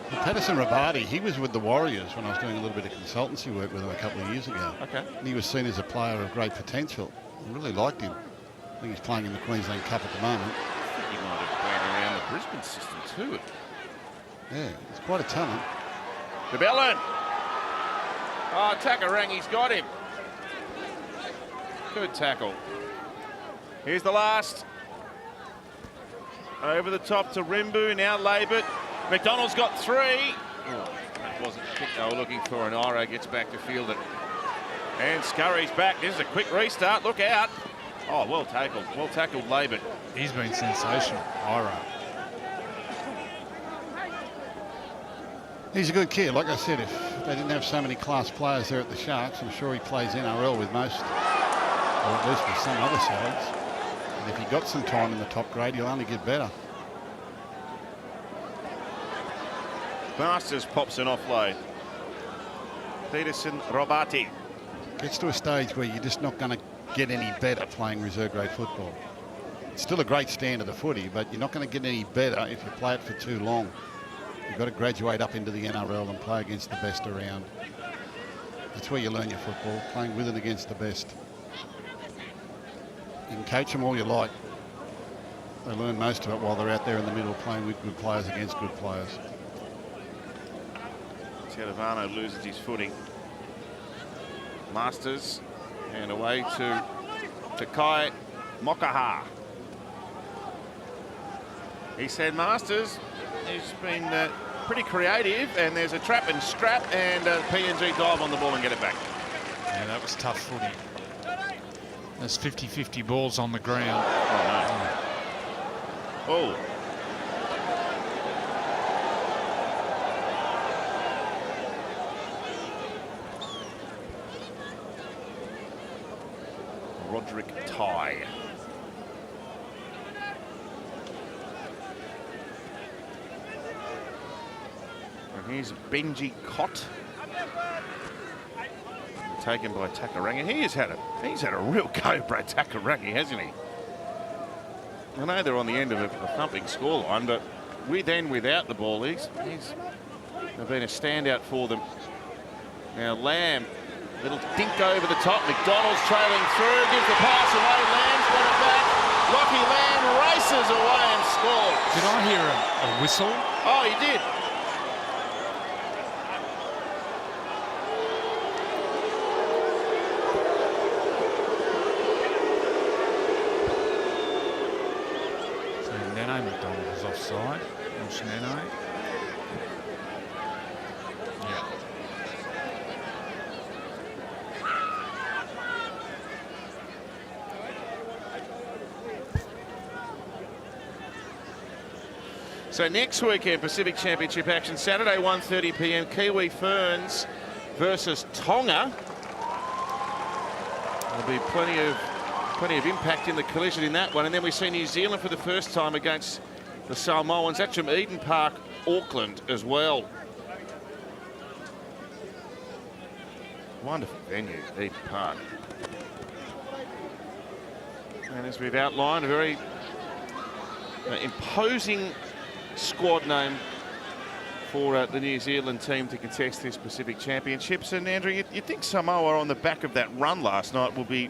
Pedersen Rabati, he was with the Warriors when I was doing a little bit of consultancy work with him a couple of years ago. Okay. And he was seen as a player of great potential. I really liked him. I think he's playing in the Queensland Cup at the moment. I think he might have played around the Brisbane system too. Yeah, he's quite a talent. De Belin. Oh, Takarangi's got him. Good tackle. Here's the last. Over the top to Rimbu, now Labert. McDonald's got 3. Oh, that wasn't the kick they were looking for, and Iro gets back to field it. And Scurry's back. This is a quick restart. Look out. Oh, well tackled. Well tackled, Labert. He's been sensational, Iro. He's a good kid. Like I said, if they didn't have so many class players there at the Sharks, I'm sure he plays NRL with most, or at least with some other sides. And if he got some time in the top grade, he'll only get better. Masters pops an offload. Peterson Robati. Gets to a stage where you're just not going to get any better playing reserve grade football. It's still a great standard of footy, but you're not going to get any better if you play it for too long. You've got to graduate up into the NRL and play against the best around. That's where you learn your football, playing with and against the best. You can coach them all you like. They learn most of it while they're out there in the middle playing with good players against good players. Tedavano loses his footing. Masters and away to Kai Mokaha. He said Masters has been pretty creative, and there's a trap and strap, and PNG dive on the ball and get it back. Yeah, that was tough footy. There's 50-50 balls on the ground. Oh, no. Oh. Roderick Ty. And here's Benji Cott. Taken by Takarangi. He's had a real go, Brad Takarangi, hasn't he? I know they're on the end of a thumping scoreline, but with and without the ball, he's been a standout for them. Now Lamb, little dink over the top. McDonald's trailing through, gives the pass away. Lamb's got it back. Lockie Lamb races away and scores. Did I hear a whistle? Oh, he did. pushing in, eh? Yeah. So next weekend, Pacific Championship action, Saturday 1:30 p.m. Kiwi Ferns versus Tonga. There'll be plenty of impact in the collision in that one, and then we see New Zealand for the first time against the Samoans. That's from Eden Park, Auckland as well. Wonderful venue, Eden Park. And as we've outlined, a very imposing squad name for the New Zealand team to contest this Pacific Championships. And Andrew, you'd think Samoa on the back of that run last night will be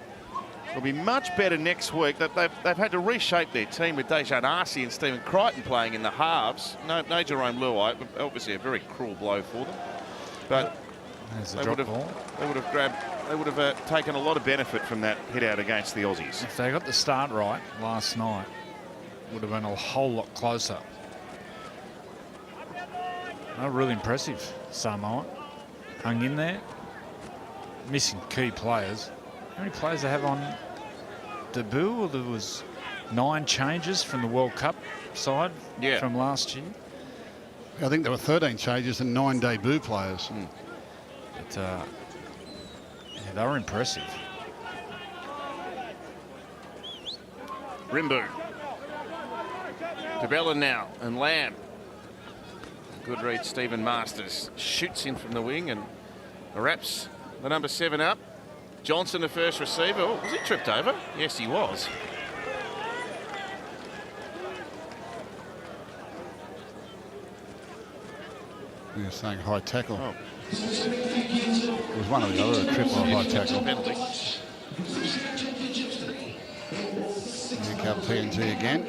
much better next week. They've had to reshape their team with Dejan Arce and Stephen Crichton playing in the halves. No Jerome Luai, obviously a very cruel blow for them. But they would have taken a lot of benefit from that hit out against the Aussies. If they got the start right last night, it would have been a whole lot closer. Oh, really impressive, Samoa. Hung in there. Missing key players. How many players they have on debut? Well, there was 9 changes from the World Cup side from last year. I think there were 13 changes and 9 debut players. But yeah, they were impressive. Rimbu. De Bellin now, and Lamb. Good read, Stephen Masters shoots in from the wing and wraps the number 7 up. Johnson, the first receiver. Oh, was he tripped over? Yes, he was. You're saying high tackle. Oh. It was one or the other, a triple or high tackle. Penalty. Pick up PNG again.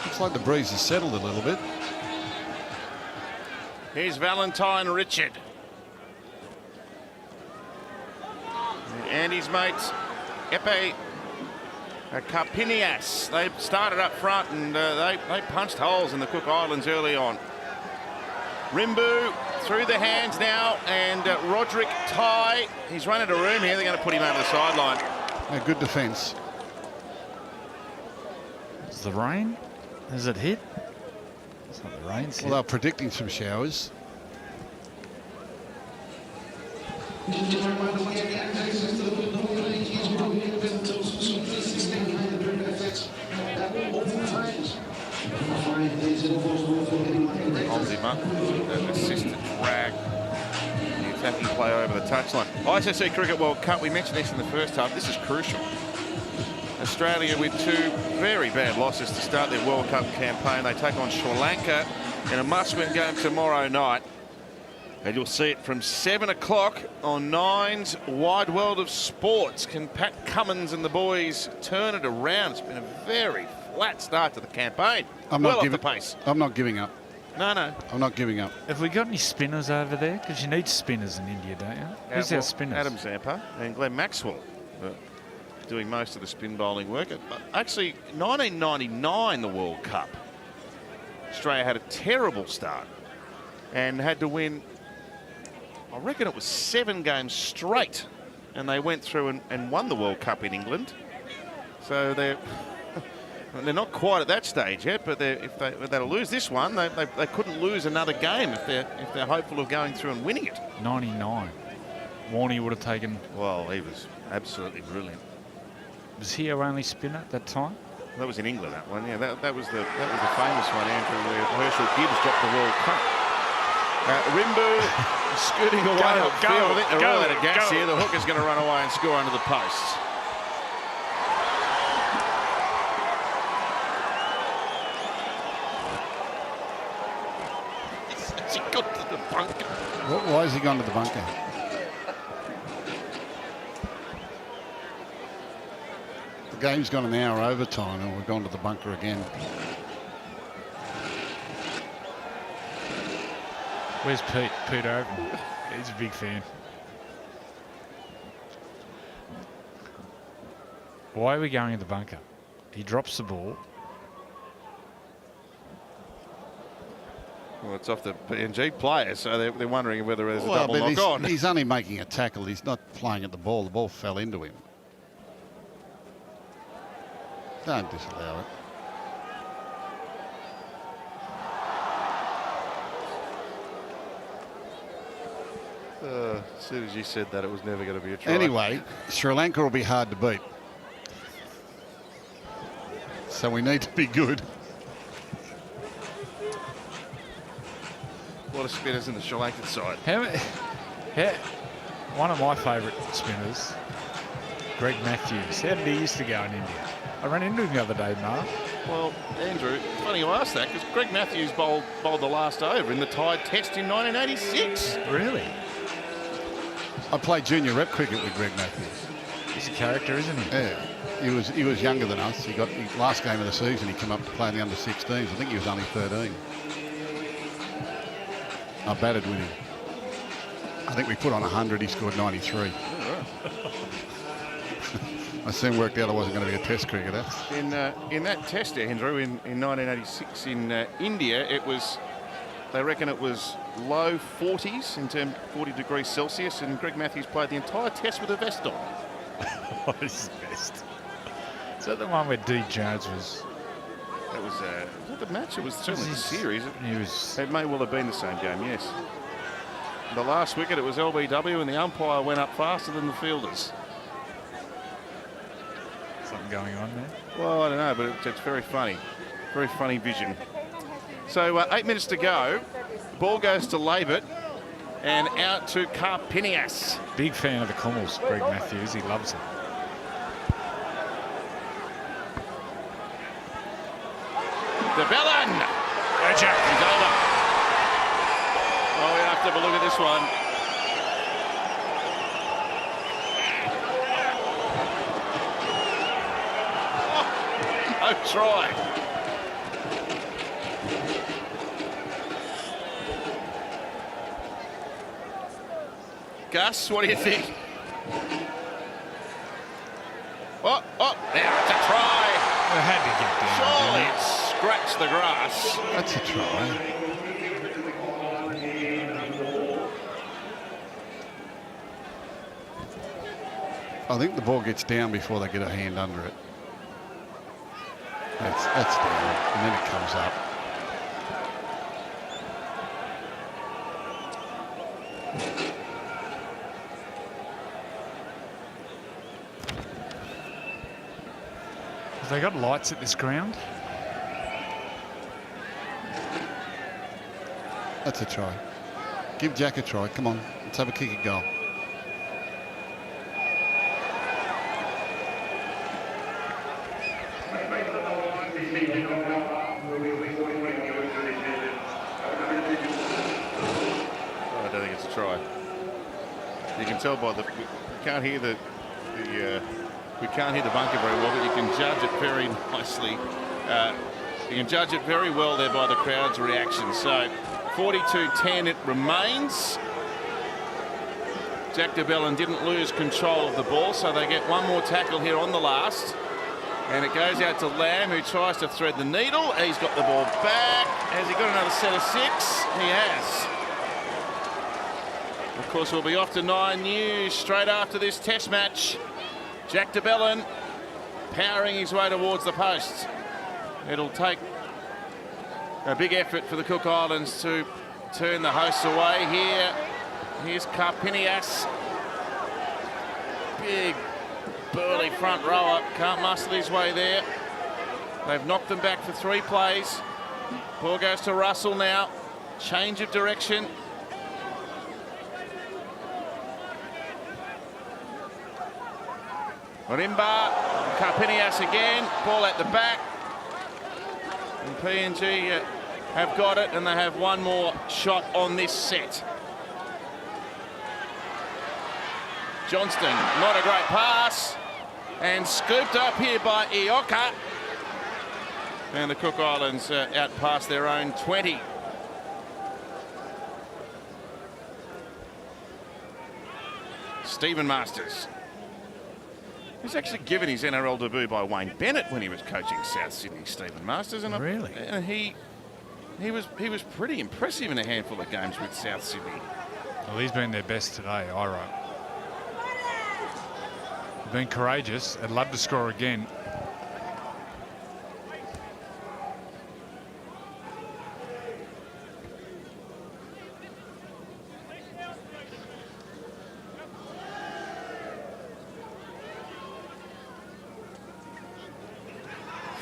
Looks like the breeze has settled a little bit. Here's Valentine Richard. And his mates, Epe Carpinias. They started up front and they punched holes in the Cook Islands early on. Rimbu through the hands now, and Roderick Tai. He's run out of room here. They're going to put him over the sideline. A good defence. Is the rain? Has it hit? It's not the rain. Well, they're predicting some showers. Holds him up. An assisted drag. The attacking play over the touchline. ICC Cricket World Cup, we mentioned this in the first half. This is crucial. Australia with 2 very bad losses to start their World Cup campaign. They take on Sri Lanka in a must-win game tomorrow night. And you'll see it from 7 o'clock on Nine's Wide World of Sports. Can Pat Cummins and the boys turn it around? It's been a very flat start to the campaign. I'm well off the pace. I'm not giving up. No. I'm not giving up. Have we got any spinners over there? Because you need spinners in India, don't you? Who's our spinners? Adam Zampa and Glenn Maxwell doing most of the spin bowling work. Actually, 1999, the World Cup, Australia had a terrible start and had to win, I reckon it was 7 games straight, and they went through and won the World Cup in England. So they're not quite at that stage yet, but if they'll lose this one, they couldn't lose another game if they're hopeful of going through and winning it. 99. Warney would have taken. Well, he was absolutely brilliant. Was he our only spinner at that time? That was in England, that one. Yeah, that was the famous one, Andrew, where Herschel Gibbs dropped the World Cup. Rimbu scooting away upfield. I think they're all out of gas here. The hooker's going to run away and score under the posts. Has he got to the bunker? Why has he gone to the bunker? The game's gone an hour overtime and we've gone to the bunker again. Where's Pete? Pete Oaken. He's a big fan. Why are we going in the bunker? He drops the ball. Well, it's off the PNG player, so they're wondering whether there's a double but knock on. he's only making a tackle. He's not playing at the ball. The ball fell into him. Don't disallow it. As soon as you said that, it was never going to be a try. Anyway, Sri Lanka will be hard to beat. So we need to be good. A lot of spinners in the Sri Lankan side. One of my favourite spinners, Greg Matthews. How did he used to go in India? I ran into him the other day, Mark. Well, Andrew, funny you asked that, because Greg Matthews bowled the last over in the Tide Test in 1986. Really? I played junior rep cricket with Greg Matthews. He's a character, isn't he? Yeah, he was younger than us. He got his last game of the season. He came up to play in the under-16s. I think he was only 13. I batted with him. I think we put on 100. He scored 93. I soon worked out I wasn't going to be a Test cricketer. In that Test, Andrew, in 1986 in India, it was, they reckon it was low 40s in terms 40 degrees Celsius, and Greg Matthews played the entire Test with a vest on. What is best? Is that the one where D. Jones was? That was the match. It was certainly the series. It may well have been the same game, yes. The last wicket, it was LBW, and the umpire went up faster than the fielders. Something going on there? Well, I don't know, but it's very funny. Very funny vision. So 8 minutes to go. The ball goes to Labert and out to Karpinias. Big fan of the Kummels, Greg Matthews. He loves it. De Bellin. He's over. Oh, we have to have a look at this one. Oh, no try. Gus, what do you think? Oh, now it's a try. They had to get down. Surely it scratched the grass. That's a try. I think the ball gets down before they get a hand under it. That's down, and then it comes up. Have they got lights at this ground? That's a try. Give Jack a try. Come on, let's have a kick at goal. I don't think it's a try. You can tell by we can't hear we can't hear the bunker very well, but you can judge it very nicely. You can judge it very well there by the crowd's reaction. So 42-10 it remains. Jack de Bellin didn't lose control of the ball, so they get one more tackle here on the last. And it goes out to Lamb, who tries to thread the needle. He's got the ball back. Has he got another set of 6? He has. Of course, we'll be off to 9 News straight after this Test match. Jack de Bellin powering his way towards the post. It'll take a big effort for the Cook Islands to turn the hosts away here. Here's Karpinias. Big, burly front rower. Can't muscle his way there. They've knocked them back for 3 plays. Ball goes to Russell now. Change of direction. Rimba, Karpinias again, ball at the back. And PNG have got it, and they have one more shot on this set. Johnston, not a great pass, and scooped up here by Ioka. And the Cook Islands out past their own 20. Stephen Masters. He's actually given his NRL debut by Wayne Bennett when he was coaching South Sydney, Stephen Masters. And really? And he He was pretty impressive in a handful of games with South Sydney. Well, he's been their best today, Iro. They've been courageous. I'd love to score again.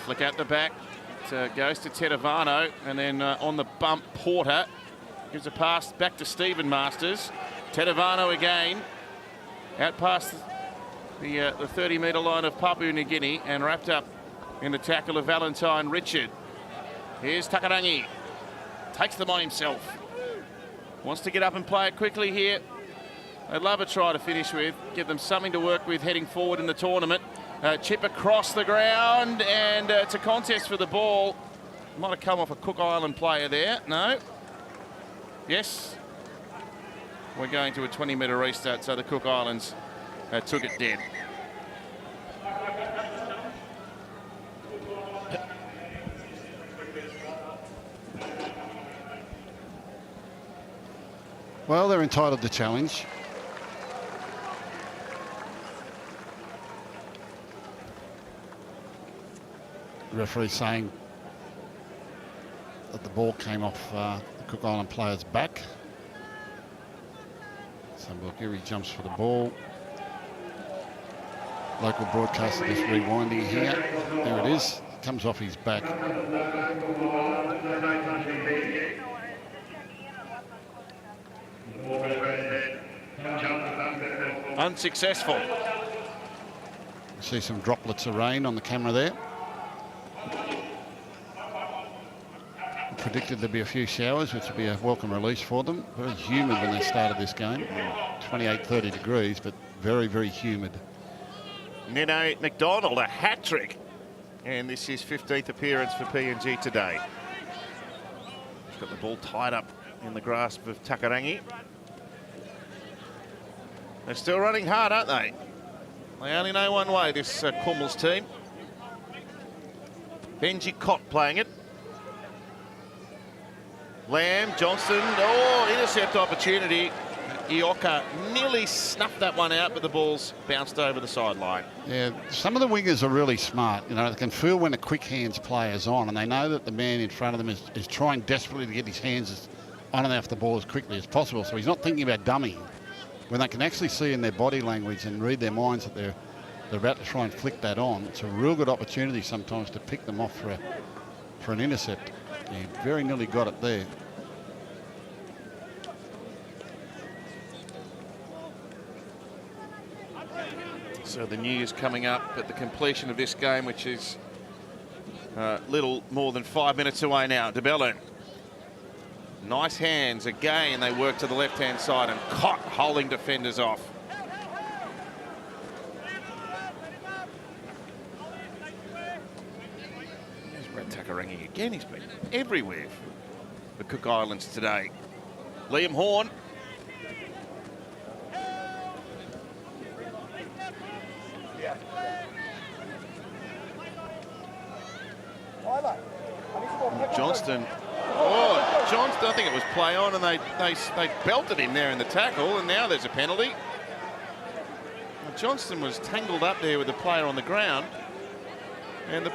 Flick out the back. It goes to Tedovano, and then on the bump, Porter gives a pass back to Stephen Masters. Tedovano again, out past the 30-metre line of Papua New Guinea, and wrapped up in the tackle of Valentine Richard. Here's Takarangi, takes them on himself. Wants to get up and play it quickly here. They'd love a try to finish with, give them something to work with heading forward in the tournament. Chip across the ground, and it's a contest for the ball. Might have come off a Cook Island player there. No. Yes. We're going to a 20-metre restart, so the Cook Islands took it dead. Well, they're entitled to challenge. The referee saying that the ball came off the Cook Island player's back. So Bulgari jumps for the ball. Local broadcaster just rewinding here. There it is. Comes off his back. Unsuccessful. See some droplets of rain on the camera there. Predicted there'd be a few showers, which would be a welcome release for them. Very humid when they started this game. 28, 30 degrees, but very, very humid. Nino McDonald, a hat-trick. And this is 15th appearance for PNG today. He's got the ball tied up in the grasp of Takarangi. They're still running hard, aren't they? They only know one way, this Kummel's team. Benji Cott playing it. Lamb, Johnston, intercept opportunity. Ioka nearly snuffed that one out, but the ball's bounced over the sideline. Yeah, some of the wingers are really smart. You know, they can feel when a quick hands player's on, and they know that the man in front of them is trying desperately to get his hands on and off the ball as quickly as possible. So he's not thinking about dummying. When they can actually see in their body language and read their minds that they're about to try and flick that on, it's a real good opportunity sometimes to pick them off for an intercept. He very nearly got it there. So the news coming up at the completion of this game, which is little more than 5 minutes away now. De Bellin. Nice hands again. They work to the left-hand side, and Cott holding defenders off. There's Brett Takarangi again. He's been everywhere for the Cook Islands today. Liam Horn. Johnston. Oh, Johnston, I think it was play on, and they belted him there in the tackle, and now there's a penalty. Well, Johnston was tangled up there with the player on the ground, and the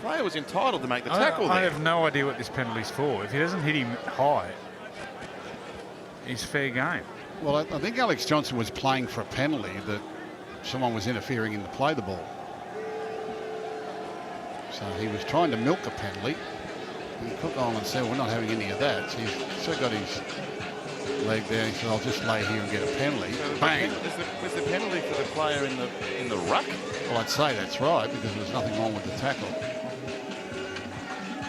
player was entitled to make the tackle there. I have no idea what this penalty's for. If he doesn't hit him high, he's fair game. Well, I think Alex Johnson was playing for a penalty that someone was interfering in to play the ball. So he was trying to milk a penalty. And Cook Island said, we're not having any of that. So he's still got his leg there. He said, I'll just lay here and get a penalty. So bang! Was the penalty for the player in the ruck? Well, I'd say that's right, because there's nothing wrong with the tackle.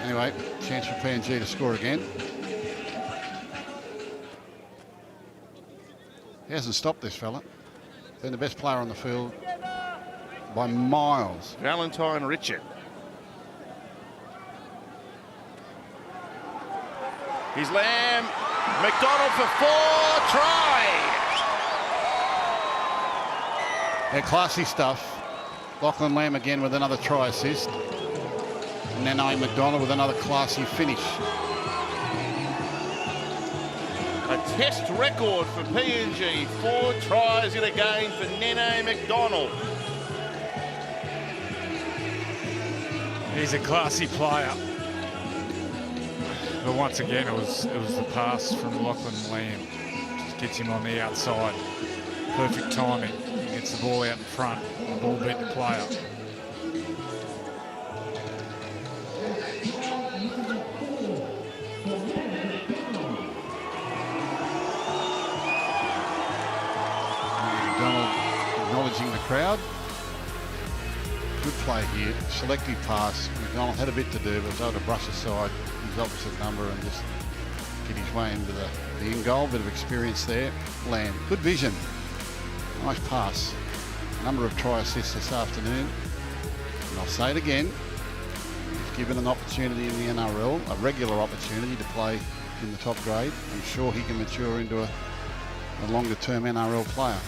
Anyway, chance for PNG to score again. He hasn't stopped, this fella. Been the best player on the field by miles. Valentine Richard. Here's Lamb. McDonald for 4. Try. Yeah, classy stuff. Lachlan Lamb again with another try assist. And then Owen McDonald with another classy finish. A test record for PNG. 4 tries in a game for Nene McDonald. He's a classy player. But once again, it was the pass from Lachlan Lamb. Just gets him on the outside. Perfect timing. He gets the ball out in front. The ball beat the player. McDonald acknowledging the crowd. Good play here. Selective pass. McDonald had a bit to do, but was able to brush aside his opposite number and just get his way into the in goal. Bit of experience there. Lamb. Good vision. Nice pass. Number of try assists this afternoon. And I'll say it again. If given an opportunity in the NRL, a regular opportunity to play in the top grade, I'm sure he can mature into a longer-term NRL player.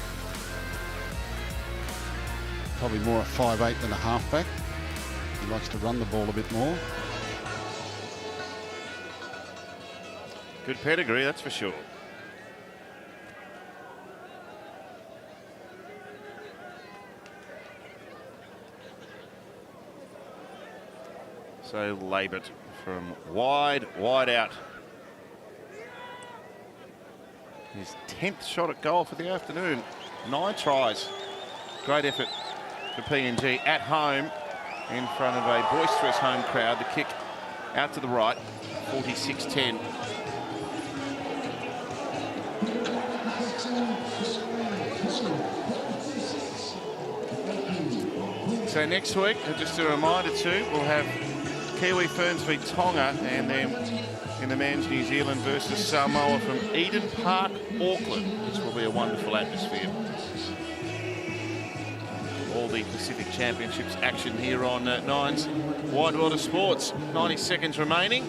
Probably more a 5'8" than a halfback. He likes to run the ball a bit more. Good pedigree, that's for sure. So laboured from wide out. His 10th shot at goal for the afternoon. 9 tries. Great effort for PNG at home in front of a boisterous home crowd. The kick out to the right, 46-10. So next week, just a reminder too, we'll have Kiwi Ferns v Tonga, and then in the men's New Zealand versus Samoa from Eden Park, Auckland, which will be a wonderful atmosphere. All the Pacific Championships action here on Nine's Wide World of Sports. 90 seconds remaining.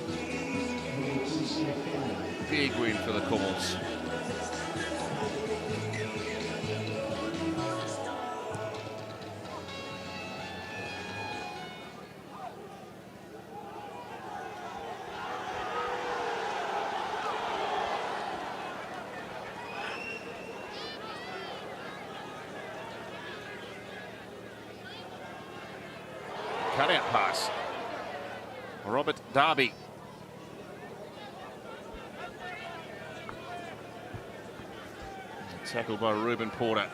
Big win for the Kumals. Cutout pass. Robert Darby. Tackled by Reuben Porter.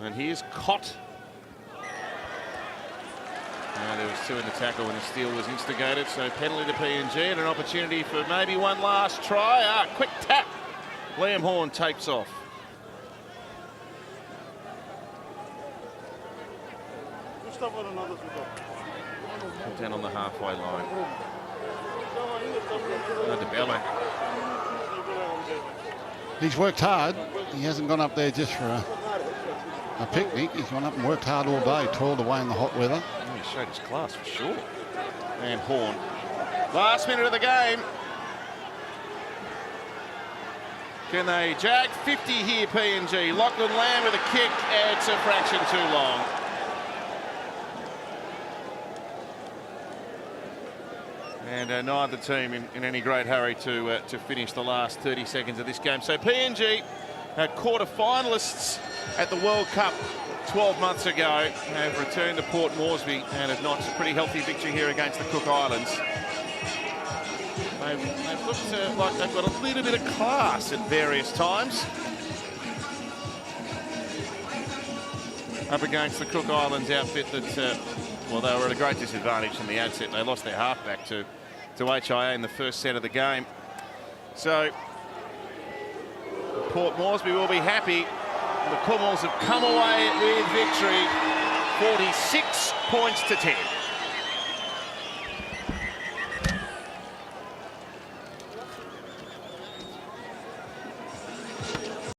And here's Cott. Now there was 2 in the tackle when the steal was instigated, so penalty to PNG and an opportunity for maybe one last try. Quick tap. Liam Horn takes off. Down on the halfway line. He's worked hard. He hasn't gone up there just for a picnic. He's gone up and worked hard all day, toiled away in the hot weather. He showed his class for sure. And Horn. Last minute of the game. Can they jag 50 here, PNG? Lachlan Lamb with a kick. It's a fraction too long. And neither team in any great hurry to finish the last 30 seconds of this game. So PNG, quarter-finalists at the World Cup 12 months ago, have returned to Port Moresby and have notched a pretty healthy victory here against the Cook Islands. They've looked like they've got a little bit of class at various times. Up against the Cook Islands outfit that, well, they were at a great disadvantage from the outset. They lost their halfback to HIA in the first set of the game. So Port Moresby will be happy. The Kumals have come away with victory, 46 points to 10.